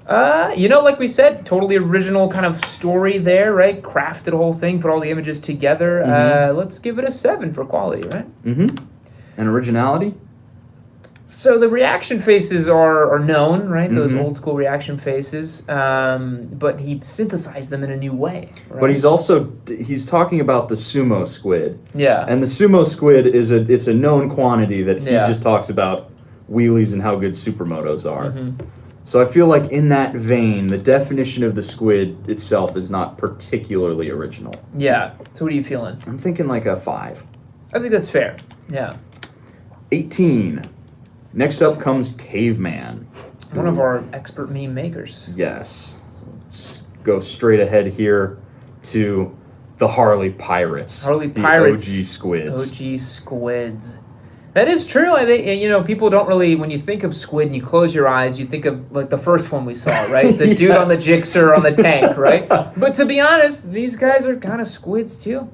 B: Like we said, totally original kind of story there, right? Crafted the whole thing, put all the images together. Let's give it a 7 for quality, right?
A: And originality?
B: So the reaction faces are known, right? Those old school reaction faces. But he synthesized them in a new way. Right?
A: But he's talking about the Sumo Squid.
B: Yeah.
A: And the Sumo Squid it's a known quantity that he just talks about wheelies and how good supermotos are. So I feel like in that vein, the definition of the squid itself is not particularly original.
B: Yeah. So what are you feeling?
A: I'm thinking like a 5.
B: I think that's fair. Yeah.
A: 18. Next up comes Caveman.
B: One of our expert meme makers.
A: Yes. Let's go straight ahead here to the Harley Pirates.
B: Harley Pirates.
A: The OG Squids.
B: OG Squids. That is true. People don't really, when you think of Squid and you close your eyes, you think of like the first one we saw, right? The dude on the Jixer on the tank, right? But to be honest, these guys are kind of Squids too,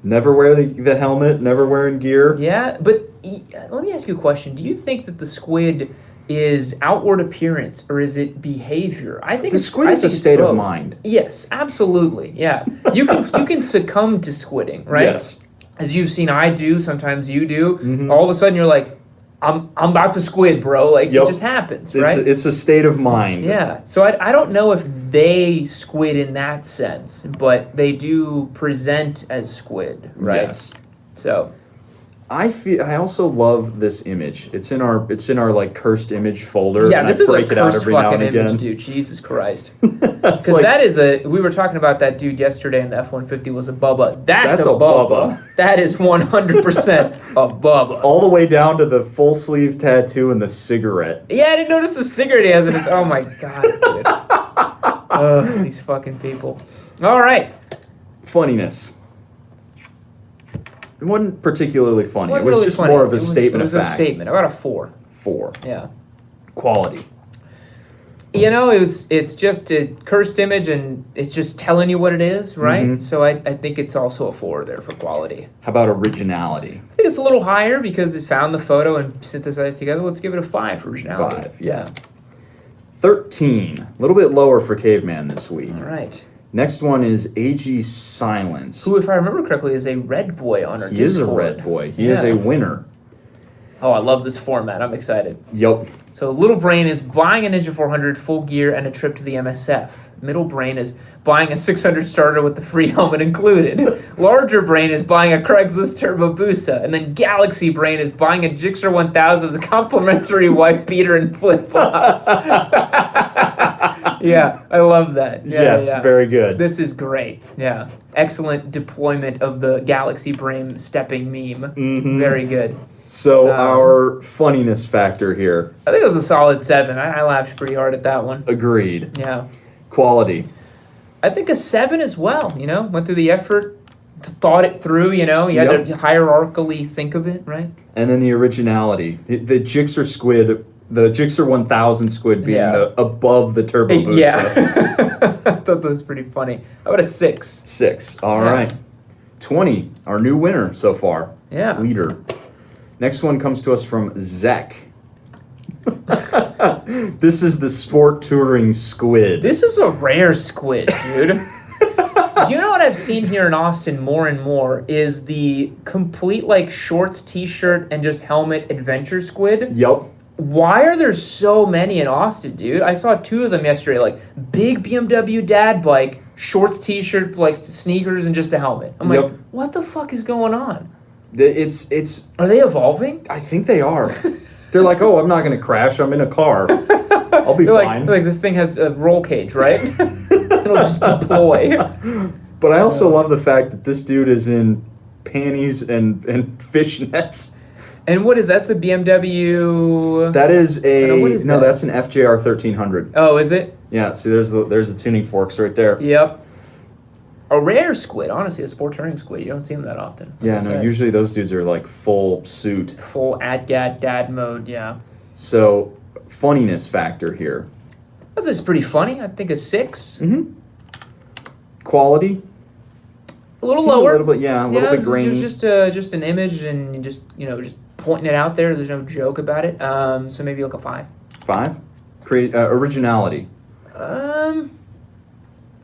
A: Never wear the helmet, never wearing gear.
B: Yeah, but let me ask you a question. Do you think that the Squid is outward appearance or is it behavior? I think
A: the Squid is a state of mind.
B: Yes, absolutely. Yeah, you can succumb to squidding, right?
A: Yes,
B: as you've seen, I do. Sometimes you do.
A: Mm-hmm.
B: All of a sudden, you're like, I'm about to squid, bro. Like it just happens, right?
A: It's a state of mind.
B: Yeah. So I don't know if they squid in that sense, but they do present as squid, right?
A: Yes.
B: So.
A: I also love this image. It's in our like cursed image folder.
B: Yeah, this is a
A: break it out
B: cursed
A: every now
B: fucking
A: and again.
B: image, dude. Jesus Christ. Because that is we were talking about that dude yesterday in the F-150 was a Bubba. That's a Bubba. That is 100% a Bubba.
A: All the way down to the full sleeve tattoo and the cigarette.
B: Yeah, I didn't notice the cigarette he has in his... Oh my God, dude. These fucking people. All right.
A: Funniness. It wasn't particularly funny.
B: Wasn't
A: it was
B: really
A: just
B: funny.
A: more of a statement of fact.
B: It was a statement. About a 4.
A: 4.
B: Yeah.
A: Quality.
B: It's just a cursed image, and it's just telling you what it is, right?
A: Mm-hmm.
B: So I think it's also a 4 there for quality.
A: How about originality?
B: I think it's a little higher because it found the photo and synthesized together. Let's give it a 5 for originality.
A: 5, yeah. 13. A little bit lower for Caveman this week.
B: All right.
A: Next one is AG Silence.
B: Who, if I remember correctly, is a red boy on our Discord.
A: He is a red boy. He is a winner.
B: Oh, I love this format. I'm excited.
A: Yup.
B: So Little Brain is buying a Ninja 400 full gear and a trip to the MSF. Middle Brain is buying a 600 starter with the free helmet included. Larger Brain is buying a Craigslist Turbo Busa. And then Galaxy Brain is buying a Gixxer 1000 with a complimentary wife beater and flip-flops. Yeah, I love that. Yeah,
A: yes, very good.
B: This is great. Yeah. Excellent deployment of the Galaxy Brain stepping meme.
A: Mm-hmm.
B: Very good.
A: So our funniness factor here.
B: I think it was a solid 7. I laughed pretty hard at that one.
A: Agreed.
B: Yeah.
A: Quality.
B: I think a 7 as well, went through the effort, thought it through, you had to hierarchically think of it, right?
A: And then the originality. The Gixxer Squid, the Gixxer 1000 Squid being above the Turbo Busa.
B: Yeah. I thought that was pretty funny. How about a 6?
A: 6. All right. 20, our new winner so far.
B: Yeah.
A: Leader. Next one comes to us from Zek. This is the Sport Touring Squid.
B: This is a rare squid, dude. Do you know what I've seen here in Austin more and more is the complete shorts, t-shirt, and just helmet adventure squid?
A: Yup.
B: Why are there so many in Austin, dude? I saw 2 of them yesterday, big BMW dad bike, shorts, t-shirt, sneakers, and just a helmet. I'm like, what the fuck is going on?
A: It's.
B: Are they evolving?
A: I think they are. They're like, oh, I'm not going to crash. I'm in a car. I'll be fine.
B: This thing has a roll cage, right? It'll just deploy.
A: But I also love the fact that this dude is in panties and fishnets.
B: And what is that? That's a BMW...
A: That is a...
B: What is
A: no,
B: that?
A: that's an FJR 1300.
B: Oh, is it?
A: Yeah, see, there's the tuning forks right there.
B: Yep. A rare squid, honestly, a sport touring squid. You don't see them that often.
A: Yeah, no, usually those dudes are full suit.
B: Full ADGAT dad mode, yeah.
A: So, funniness factor here.
B: This is pretty funny. I think a 6.
A: Mm-hmm. Quality?
B: A little lower.
A: A little bit, a little bit grainy.
B: It was just an image and just pointing it out there. There's no joke about it. So maybe a 5.
A: 5? Originality.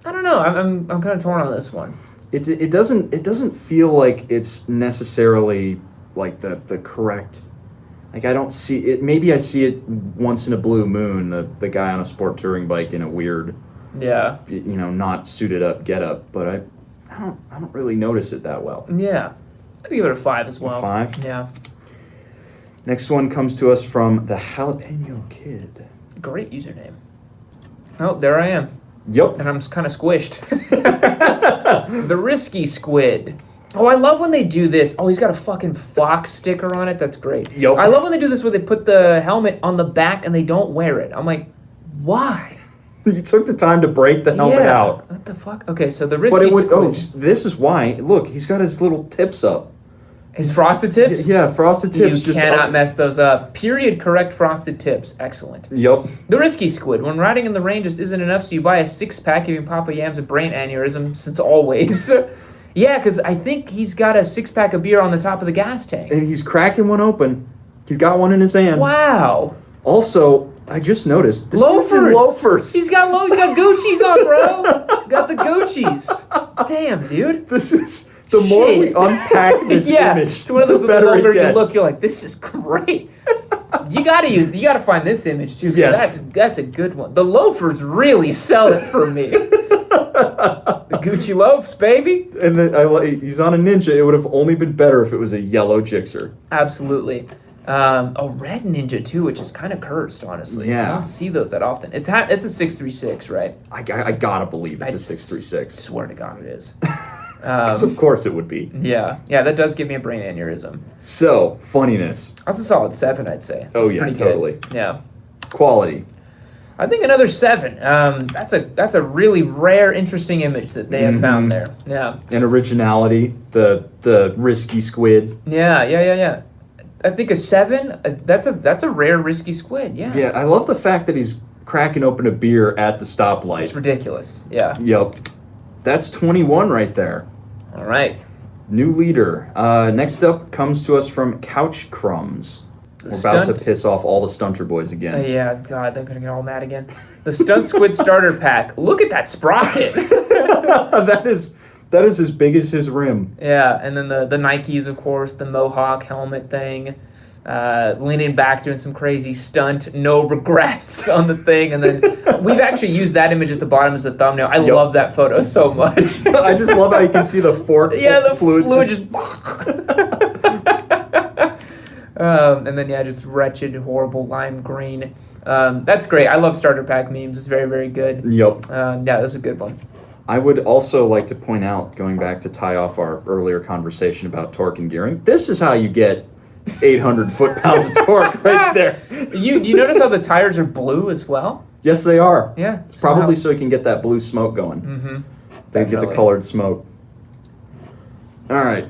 B: I don't know. I'm kind of torn on this one.
A: It doesn't feel like it's necessarily the correct. I don't see it. Maybe I see it once in a blue moon. The guy on a sport touring bike in a weird, not suited up get up. But I don't really notice it that well.
B: Yeah, I'd give it a 5 as well.
A: 5.
B: Yeah.
A: Next one comes to us from the Jalapeno Kid.
B: Great username. Oh, there I am.
A: Yep.
B: And I'm kind of squished. The Risky Squid. Oh, I love when they do this. Oh, he's got a fucking Fox sticker on it. That's great.
A: Yup.
B: I love when they do this where they put the helmet on the back and they don't wear it. I'm like, why?
A: You took the time to break the helmet out.
B: What the fuck? Okay, so the risky
A: But it would.
B: squid.
A: This is why. Look, he's got his little tips up.
B: His frosted tips?
A: Yeah, frosted tips.
B: You
A: just
B: cannot
A: up.
B: mess those up. Period. Correct frosted tips. Excellent.
A: Yup.
B: The risky squid. When riding in the rain just isn't enough, so you buy a 6-pack giving Papa Yams a brain aneurysm since always. Yeah, because I think he's got a 6-pack of beer on the top of the gas tank.
A: And he's cracking one open. He's got one in his hand.
B: Wow.
A: Also, I just noticed this dude's
B: Loafers.
A: in loafers.
B: He's got Gucci's on, bro. Got the Gucci's. Damn, dude.
A: This is the more we
B: Shit.
A: unpack this
B: Yeah,
A: image,
B: it's one of those
A: the
B: the
A: better
B: longer
A: it
B: you
A: gets.
B: look, you're like, this is great. You gotta find this image too. 'Cause
A: Yes.
B: that's a good one. The loafers really sell it for me. The Gucci loafs, baby.
A: And then he's on a ninja. It would have only been better if it was a yellow Gixxer.
B: Absolutely. A red ninja too, which is kind of cursed, honestly.
A: Yeah.
B: I don't see those that often. It's a 636, right?
A: I gotta believe it's a 636.
B: Swear to God, it is.
A: 'Cause of course it would be.
B: Yeah, that does give me a brain aneurysm.
A: So, funniness.
B: That's a solid 7, I'd say.
A: Oh,
B: It's
A: yeah,
B: pretty
A: totally.
B: Good. Yeah.
A: Quality.
B: I think another 7. That's a really rare, interesting image that they have found there. Yeah.
A: And originality, the risky squid.
B: Yeah. I think a 7. That's a rare risky squid. Yeah.
A: Yeah, I love the fact that he's cracking open a beer at the stoplight.
B: It's ridiculous. Yeah.
A: Yup. That's 21 right there.
B: All right.
A: New leader. Next up comes to us from Couch Crumbs. We're about to piss off all the stunter boys again.
B: Yeah, God, they're gonna get all mad again. The Stunt Squid starter pack. Look at that sprocket.
A: that is as big as his rim.
B: Yeah, and then the Nikes, of course, the Mohawk helmet thing. Leaning back doing some crazy stunt, no regrets on the thing, and then we've actually used that image at the bottom as a thumbnail. I love that photo so much.
A: I just love how you can see the fork.
B: Yeah, the
A: fluid
B: just. And then just wretched, horrible lime green. That's great. I love starter pack memes. It's very, very good.
A: Yup.
B: That's a good one.
A: I would also like to point out, going back to tie off our earlier conversation about torque and gearing, this is how you get 800 foot-pounds of torque right there.
B: Do you notice how the tires are blue as well?
A: Yes, they are.
B: Yeah.
A: Probably so you can get that blue smoke going.
B: Mm-hmm.
A: They get the
B: Definitely.
A: colored smoke. All right.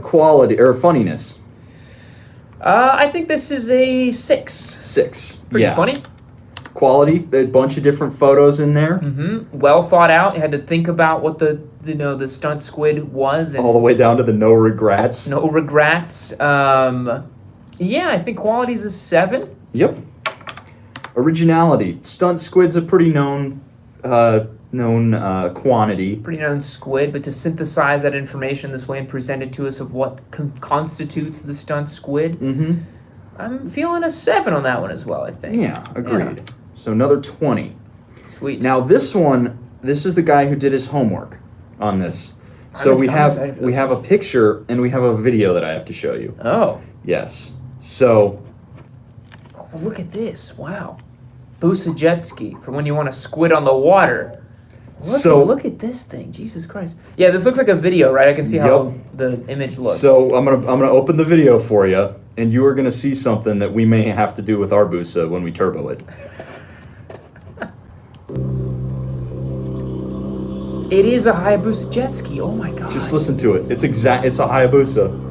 A: Quality or funniness.
B: I think this is a 6.
A: 6.
B: Pretty
A: yeah.
B: funny.
A: Quality. A bunch of different photos in there.
B: Mm-hmm. Well thought out. You had to think about what the Stunt Squid was. And
A: All the way down to the no regrets.
B: no regrets. Yeah, I think quality's a 7.
A: Yep. Originality. Stunt Squid's a pretty known quantity.
B: Pretty known squid, but to synthesize that information this way and present it to us of what constitutes the Stunt Squid, I'm feeling a 7 on that one as well, I think.
A: Yeah, agreed. So another 20.
B: Sweet.
A: Now this is the guy who did his homework on this. So
B: I'm excited for
A: we
B: this
A: have a picture and we have a video that I have to show you.
B: Oh.
A: Yes. So
B: Oh, look at this. Wow. Busa jet ski for when you want to squid on the water. Look at this thing. Jesus Christ. Yeah, this looks like a video, right? I can see how the image looks.
A: So I'm gonna open the video for you, and you are gonna see something that we may have to do with our Busa when we turbo it.
B: It is a Hayabusa jet ski. Oh my God.
A: Just listen to it. It's a Hayabusa.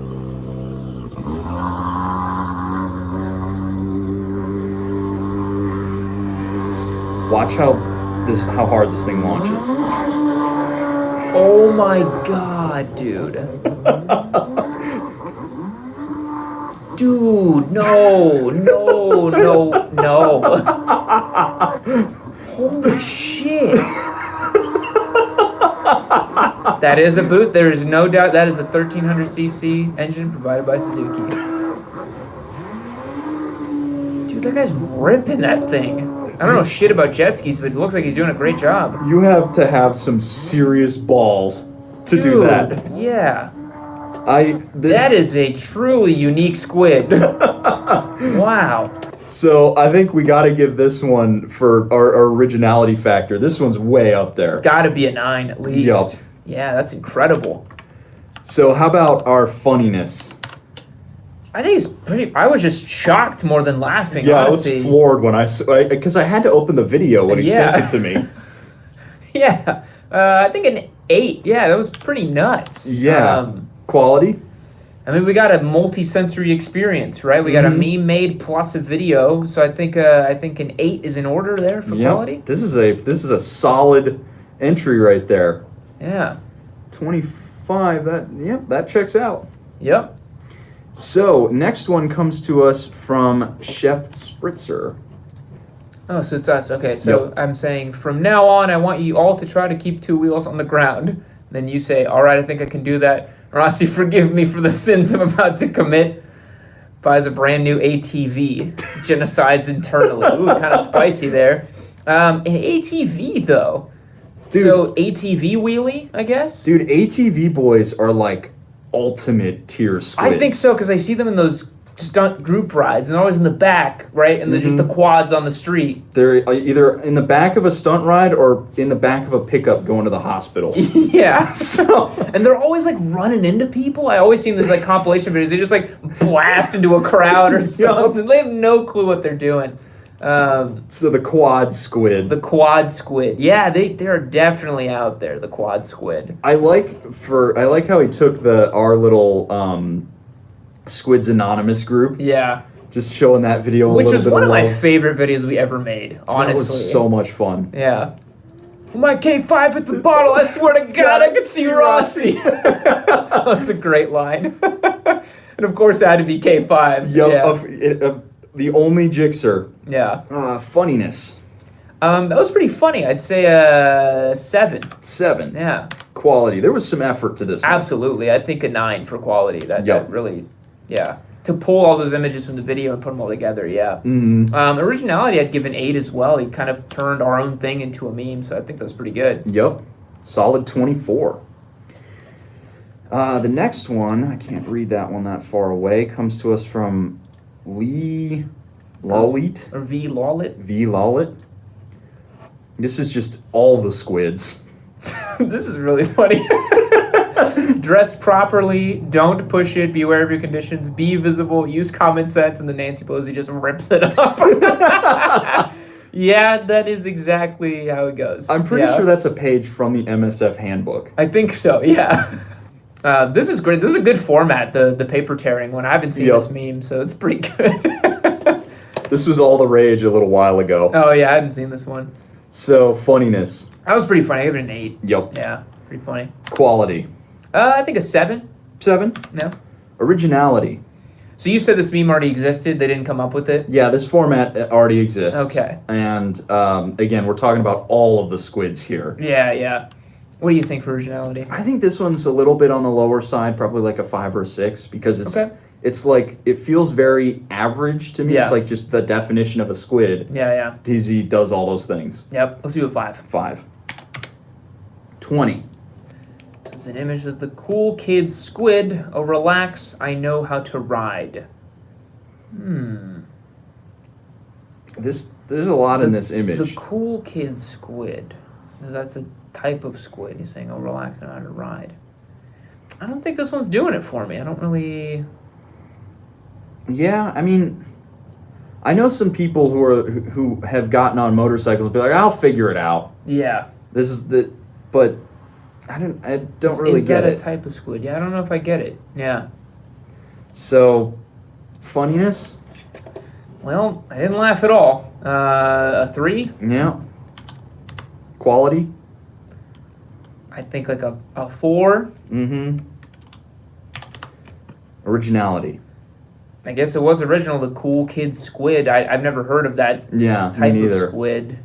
A: Watch how hard this thing launches.
B: Oh my God, dude. Dude, no. Holy shit. That is a boost. There is no doubt that is a 1300cc engine provided by Suzuki. Dude, that guy's ripping that thing. I don't know shit about jet skis, but it looks like he's doing a great job.
A: You have to have some serious balls to do that.
B: Yeah.
A: That
B: is a truly unique squid. Wow.
A: So I think we got to give this one for our originality factor. This one's way up there.
B: Got to be a 9 at least.
A: Yup.
B: Yeah, that's incredible.
A: So how about our funniness?
B: I think it's pretty. I was just shocked more than laughing.
A: Yeah,
B: honestly.
A: I was floored when because I had to open the video when he sent it to me.
B: Yeah, I think an 8. Yeah, that was pretty nuts.
A: Yeah. Quality?
B: I mean, we got a multi-sensory experience, right? We got a meme made plus a video, so I think an 8 is in order there for quality.
A: This is a solid entry right there.
B: Yeah.
A: 25. That checks out.
B: Yep.
A: So next one comes to us from Chef Spritzer.
B: Oh, so it's us. Okay, so I'm saying from now on, I want you all to try to keep 2 wheels on the ground. Then you say, all right, I think I can do that. Rossi, forgive me for the sins I'm about to commit. Buys a brand new ATV. Genocides internally. Ooh, kind of spicy there. An ATV, though.
A: Dude.
B: So ATV wheelie, I guess?
A: Dude, ATV boys are like ultimate tier squids.
B: I think so, because I see them in those stunt group rides, and they're always in the back, right? And they're just the quads on the street.
A: They're either in the back of a stunt ride or in the back of a pickup going to the hospital.
B: Yeah. And they're always like running into people. I always see these like compilation videos. They just like blast into a crowd or something. They have no clue what they're doing.
A: So the quad squid.
B: The quad squid. Yeah, they're definitely out there. The quad squid.
A: I like how he took our little Squids Anonymous group.
B: Yeah.
A: Just showing that video.
B: Which was one of my favorite videos we ever made. Honestly,
A: that was so much fun.
B: Yeah. My K5 at the bottle. I swear to God, I could see Rossi. That was a great line. And of course, it had to be K5.
A: Yep. The only Jixer.
B: Yeah.
A: Funniness.
B: That was pretty funny. I'd say 7.
A: 7.
B: Yeah.
A: Quality. There was some effort to this one.
B: Absolutely. I think a 9 for quality. That really, yeah. To pull all those images from the video and put them all together, yeah. Originality, I'd give an 8 as well. He kind of turned our own thing into a meme, so I think that was pretty good.
A: Yep. Solid 24. The next one, I can't read that one that far away, comes to us from Lee Lawlet.
B: Or V Lawlet.
A: V Lawlet. This is just all the squids.
B: This is really funny. Dress properly, don't push it, be aware of your conditions, be visible, use common sense, and then Nancy Pelosi just rips it up. Yeah, that is exactly how it goes.
A: I'm pretty sure that's a page from the MSF handbook.
B: I think so, yeah. This is great. This is a good format, the paper tearing one. I haven't seen this meme, so it's pretty good.
A: This was all the rage a little while ago.
B: Oh, yeah, I hadn't seen this one.
A: So, funniness.
B: That was pretty funny. I gave it an 8.
A: Yep.
B: Yeah, pretty funny.
A: Quality.
B: I think a 7.
A: 7?
B: No.
A: Originality.
B: So you said this meme already existed? They didn't come up with it?
A: Yeah, this format already exists.
B: Okay.
A: And, again, we're talking about all of the squids here.
B: Yeah, yeah. What do you think for originality?
A: I think this one's a little bit on the lower side, probably like a 5 or 6, because it's like, it feels very average to me.
B: Yeah.
A: It's like just the definition of a squid.
B: Yeah, yeah.
A: He does all those things.
B: Yep, let's do a 5.
A: 5. 20.
B: It's an image of the Cool Kid Squid. Oh, relax, I know how to ride.
A: There's a lot in this image.
B: The Cool Kid Squid. That's a type of squid. He's saying, oh, relax, I know how to ride. I don't think this one's doing it for me. I don't really...
A: Yeah, I mean, I know some people who have gotten on motorcycles and be like, I'll figure it out.
B: Yeah.
A: But I don't really get it.
B: Is that a type of squid? Yeah, I don't know if I get it. Yeah.
A: So, funniness?
B: Well, I didn't laugh at all. A 3?
A: Yeah. Quality?
B: I think like a 4.
A: Mm-hmm. Originality?
B: I guess it was original, the Cool Kid Squid. I've never heard of that type of squid.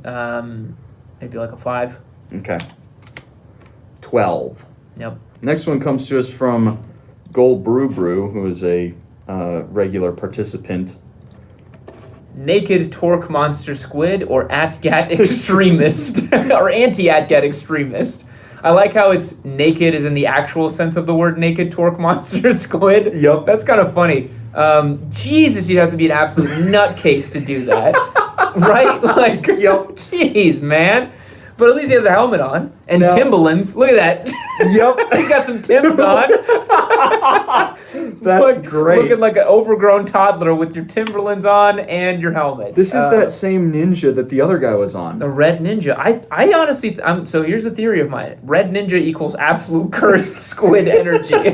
B: Maybe like a 5.
A: Okay. 12.
B: Yep.
A: Next one comes to us from Gold Brew, who is a regular participant.
B: Naked Torque Monster Squid or AtGat Extremist or Anti-AtGat Extremist. I like how it's naked is in the actual sense of the word naked Torque Monster Squid.
A: Yep.
B: That's kind of funny. Jesus, you'd have to be an absolute nutcase to do that. Right? Like, jeez, man. But at least he has a helmet on and
A: No.
B: Timberlands. Look at that.
A: Yep.
B: He's got some Timbs on.
A: That's great.
B: Looking like an overgrown toddler with your Timberlands on and your helmet.
A: This is that same ninja that the other guy was on.
B: The Red Ninja. I honestly, so here's a theory of mine. Red Ninja equals absolute cursed squid energy.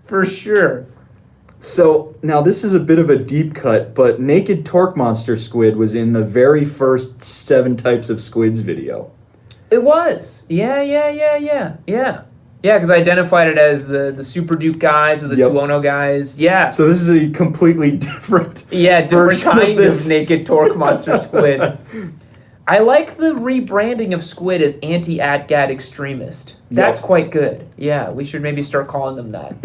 B: For sure.
A: So, now this is a bit of a deep cut, but Naked Torque Monster Squid was in the very first 7 Types of Squids video.
B: It was. Yeah. Yeah, because I identified it as the Super Duke guys or the
A: Yep.
B: Tuono guys. Yeah.
A: So this is a completely different
B: Different
A: version
B: kind
A: this.
B: of Naked Torque Monster Squid. I like the rebranding of Squid as anti-ATGAD extremist. That's
A: Yep.
B: quite good. Yeah, we should maybe start calling them that.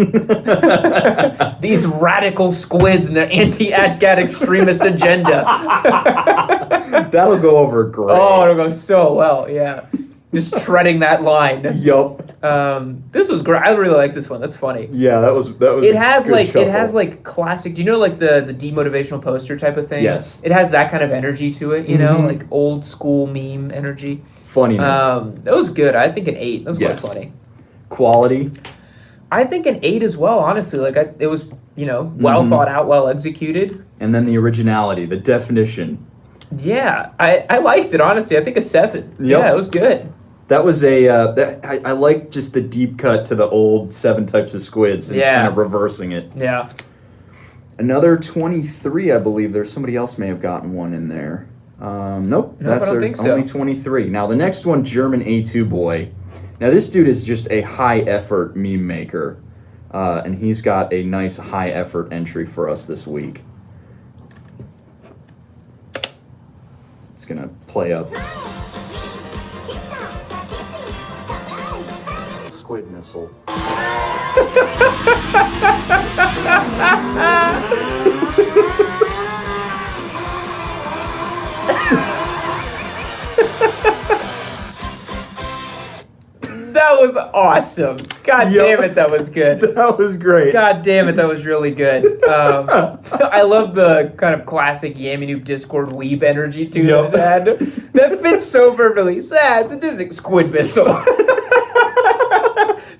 B: These radical squids and their anti-ATGAD extremist agenda.
A: That'll go over great.
B: Oh, it'll go so well, yeah. Just treading that line.
A: Yup.
B: This was great. I really like this one. That's funny.
A: Yeah, that was.
B: It has
A: a good
B: like classic. Do you know like the demotivational poster type of thing?
A: Yes.
B: It has that kind of energy to it. You know, like old school meme energy.
A: funniness.
B: That was good. I think an 8. That was quite funny.
A: Quality.
B: I think an 8 as well. Honestly, like it was well thought out, well executed.
A: And then the originality, the definition.
B: Yeah, I liked it. Honestly, I think a 7.
A: Yep.
B: Yeah, it was good.
A: That was I like just the deep cut to the old 7 Types of Squids and kind of reversing it.
B: Yeah.
A: Another 23, I believe. There's somebody else may have gotten one in there. Nope, that's
B: I don't think so.
A: only 23. Now the next one, German A2 boy. Now this dude is just a high effort meme maker, and he's got a nice high effort entry for us this week. It's gonna play up. Squid Missile.
B: That was awesome. God damn it, that was good.
A: That was great.
B: God damn it, that was really good. I love the kind of classic Yammie Noob Discord weeb energy too that it had. That fits so perfectly. Sad, it's a Squid Missile.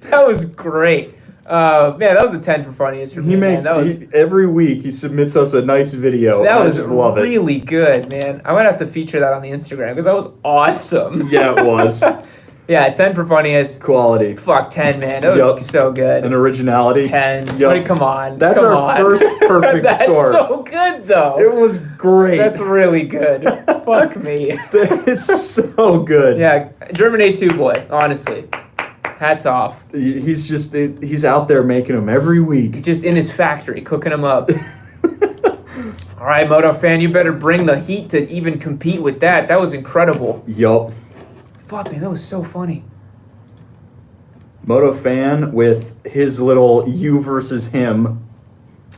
B: That was great. Man, that was a 10 for funniest for me.
A: He makes every week he submits us a nice video.
B: That was
A: I just love
B: really good, man. I might have to feature that on the Instagram because that was awesome.
A: Yeah, it was.
B: Yeah, 10 for funniest.
A: Quality.
B: Fuck, 10, man. That was so good.
A: And originality.
B: 10.
A: Yup.
B: Come on.
A: That's
B: come
A: our
B: on.
A: first perfect
B: That's
A: score.
B: so good, though.
A: It was great.
B: That's really good. Fuck me.
A: It's so good.
B: Yeah, German A2 boy, honestly. Hats off.
A: He's out there making them every week.
B: Just in his factory, cooking them up. All right, Moto fan, you better bring the heat to even compete with that. That was incredible.
A: Yup.
B: Fuck, man, that was so funny.
A: Moto fan with his little you versus him.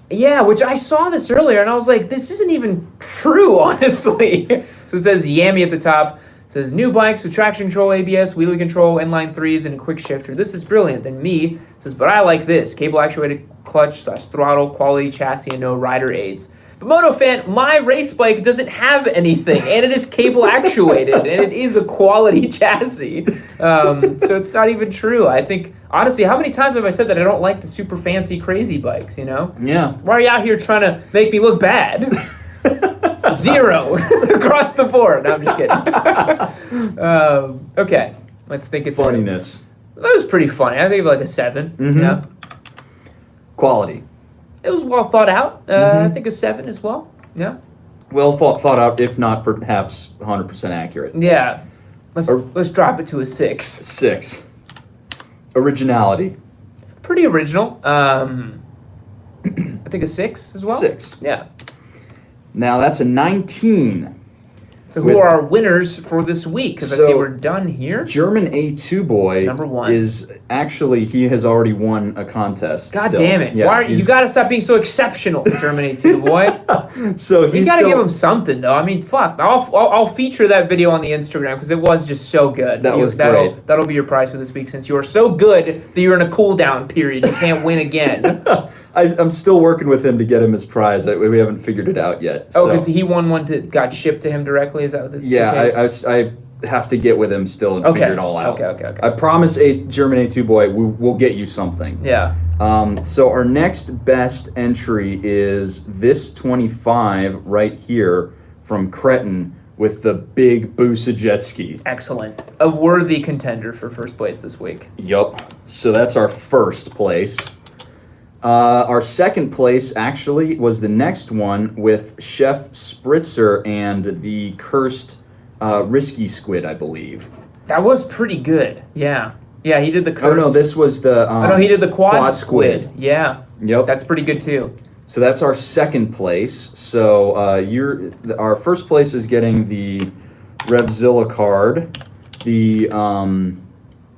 B: Yeah, which I saw this earlier, and I was like, this isn't even true, honestly. So it says Yammie at the top. It says, new bikes with traction control, ABS, wheelie control, inline 3s, and a quick shifter. This is brilliant. Then me says, but I like this. Cable actuated clutch / throttle, quality chassis, and no rider aids. But Moto fan, my race bike doesn't have anything, and it is cable actuated, and it is a quality chassis. So it's not even true. I think, honestly, how many times have I said that I don't like the super fancy crazy bikes,
A: Yeah.
B: Why are you out here trying to make me look bad? 0 across the board. No, I'm just kidding. Okay, let's think it through.
A: Funniness.
B: That was pretty funny. I think like a 7.
A: Mhm.
B: Yeah.
A: Quality.
B: It was well thought out. I think a 7 as well. Yeah.
A: Well thought out, if not perhaps 100% accurate.
B: Yeah. Let's drop it to a 6.
A: 6. Originality.
B: Pretty original. I think a 6 as well.
A: 6.
B: Yeah.
A: Now that's a 19.
B: So who are our winners for this week? Because I see we're done here.
A: German A2 boy
B: Number 1
A: is actually, he has already won a contest.
B: God
A: still.
B: damn it!
A: Yeah,
B: Why you gotta stop being so exceptional, German A2 boy.
A: So
B: You gotta give him something though. I mean, fuck. I'll feature that video on the Instagram because it was just so good. That'll be your prize for this week since you are so good that you're in a cool down period. You can't win again.
A: I'm still working with him to get him his prize. We haven't figured it out yet.
B: Oh, because he won one that got shipped to him directly. Is that what the
A: Yeah,
B: case?
A: I have to get with him still and figure it all out.
B: Okay.
A: I promise, German A2 boy, we'll get you something.
B: Yeah.
A: So our next best entry is this 25 right here from Cretin with the big Busa jet ski.
B: Excellent. A worthy contender for first place this week.
A: Yup. So that's our first place. Our second place actually was the next one with Chef Spritzer and the cursed Risky Squid, I believe.
B: That was pretty good. Yeah. Yeah, he did the cursed.
A: Oh no, this was the.
B: he did the quad squid. Yeah.
A: Yep.
B: That's pretty good too.
A: So that's our second place. So our first place is getting the Revzilla card. The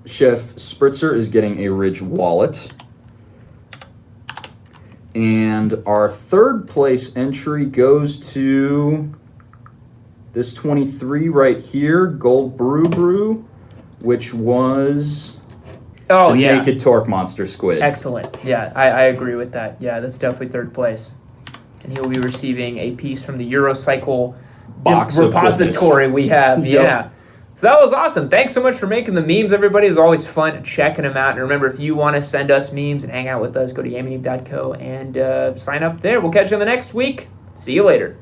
A: Chef Spritzer is getting a Ridge wallet. And our third place entry goes to this 23 right here, Gold Brew, which was Naked Torque Monster Squid.
B: Excellent. Yeah, I agree with that. Yeah, that's definitely third place. And he'll be receiving a piece from the Eurocycle
A: box
B: repository we have.
A: Yep.
B: Yeah. So that was awesome. Thanks so much for making the memes, everybody. It was always fun checking them out. And remember, if you want to send us memes and hang out with us, go to yammie.co and sign up there. We'll catch you in the next week. See you later.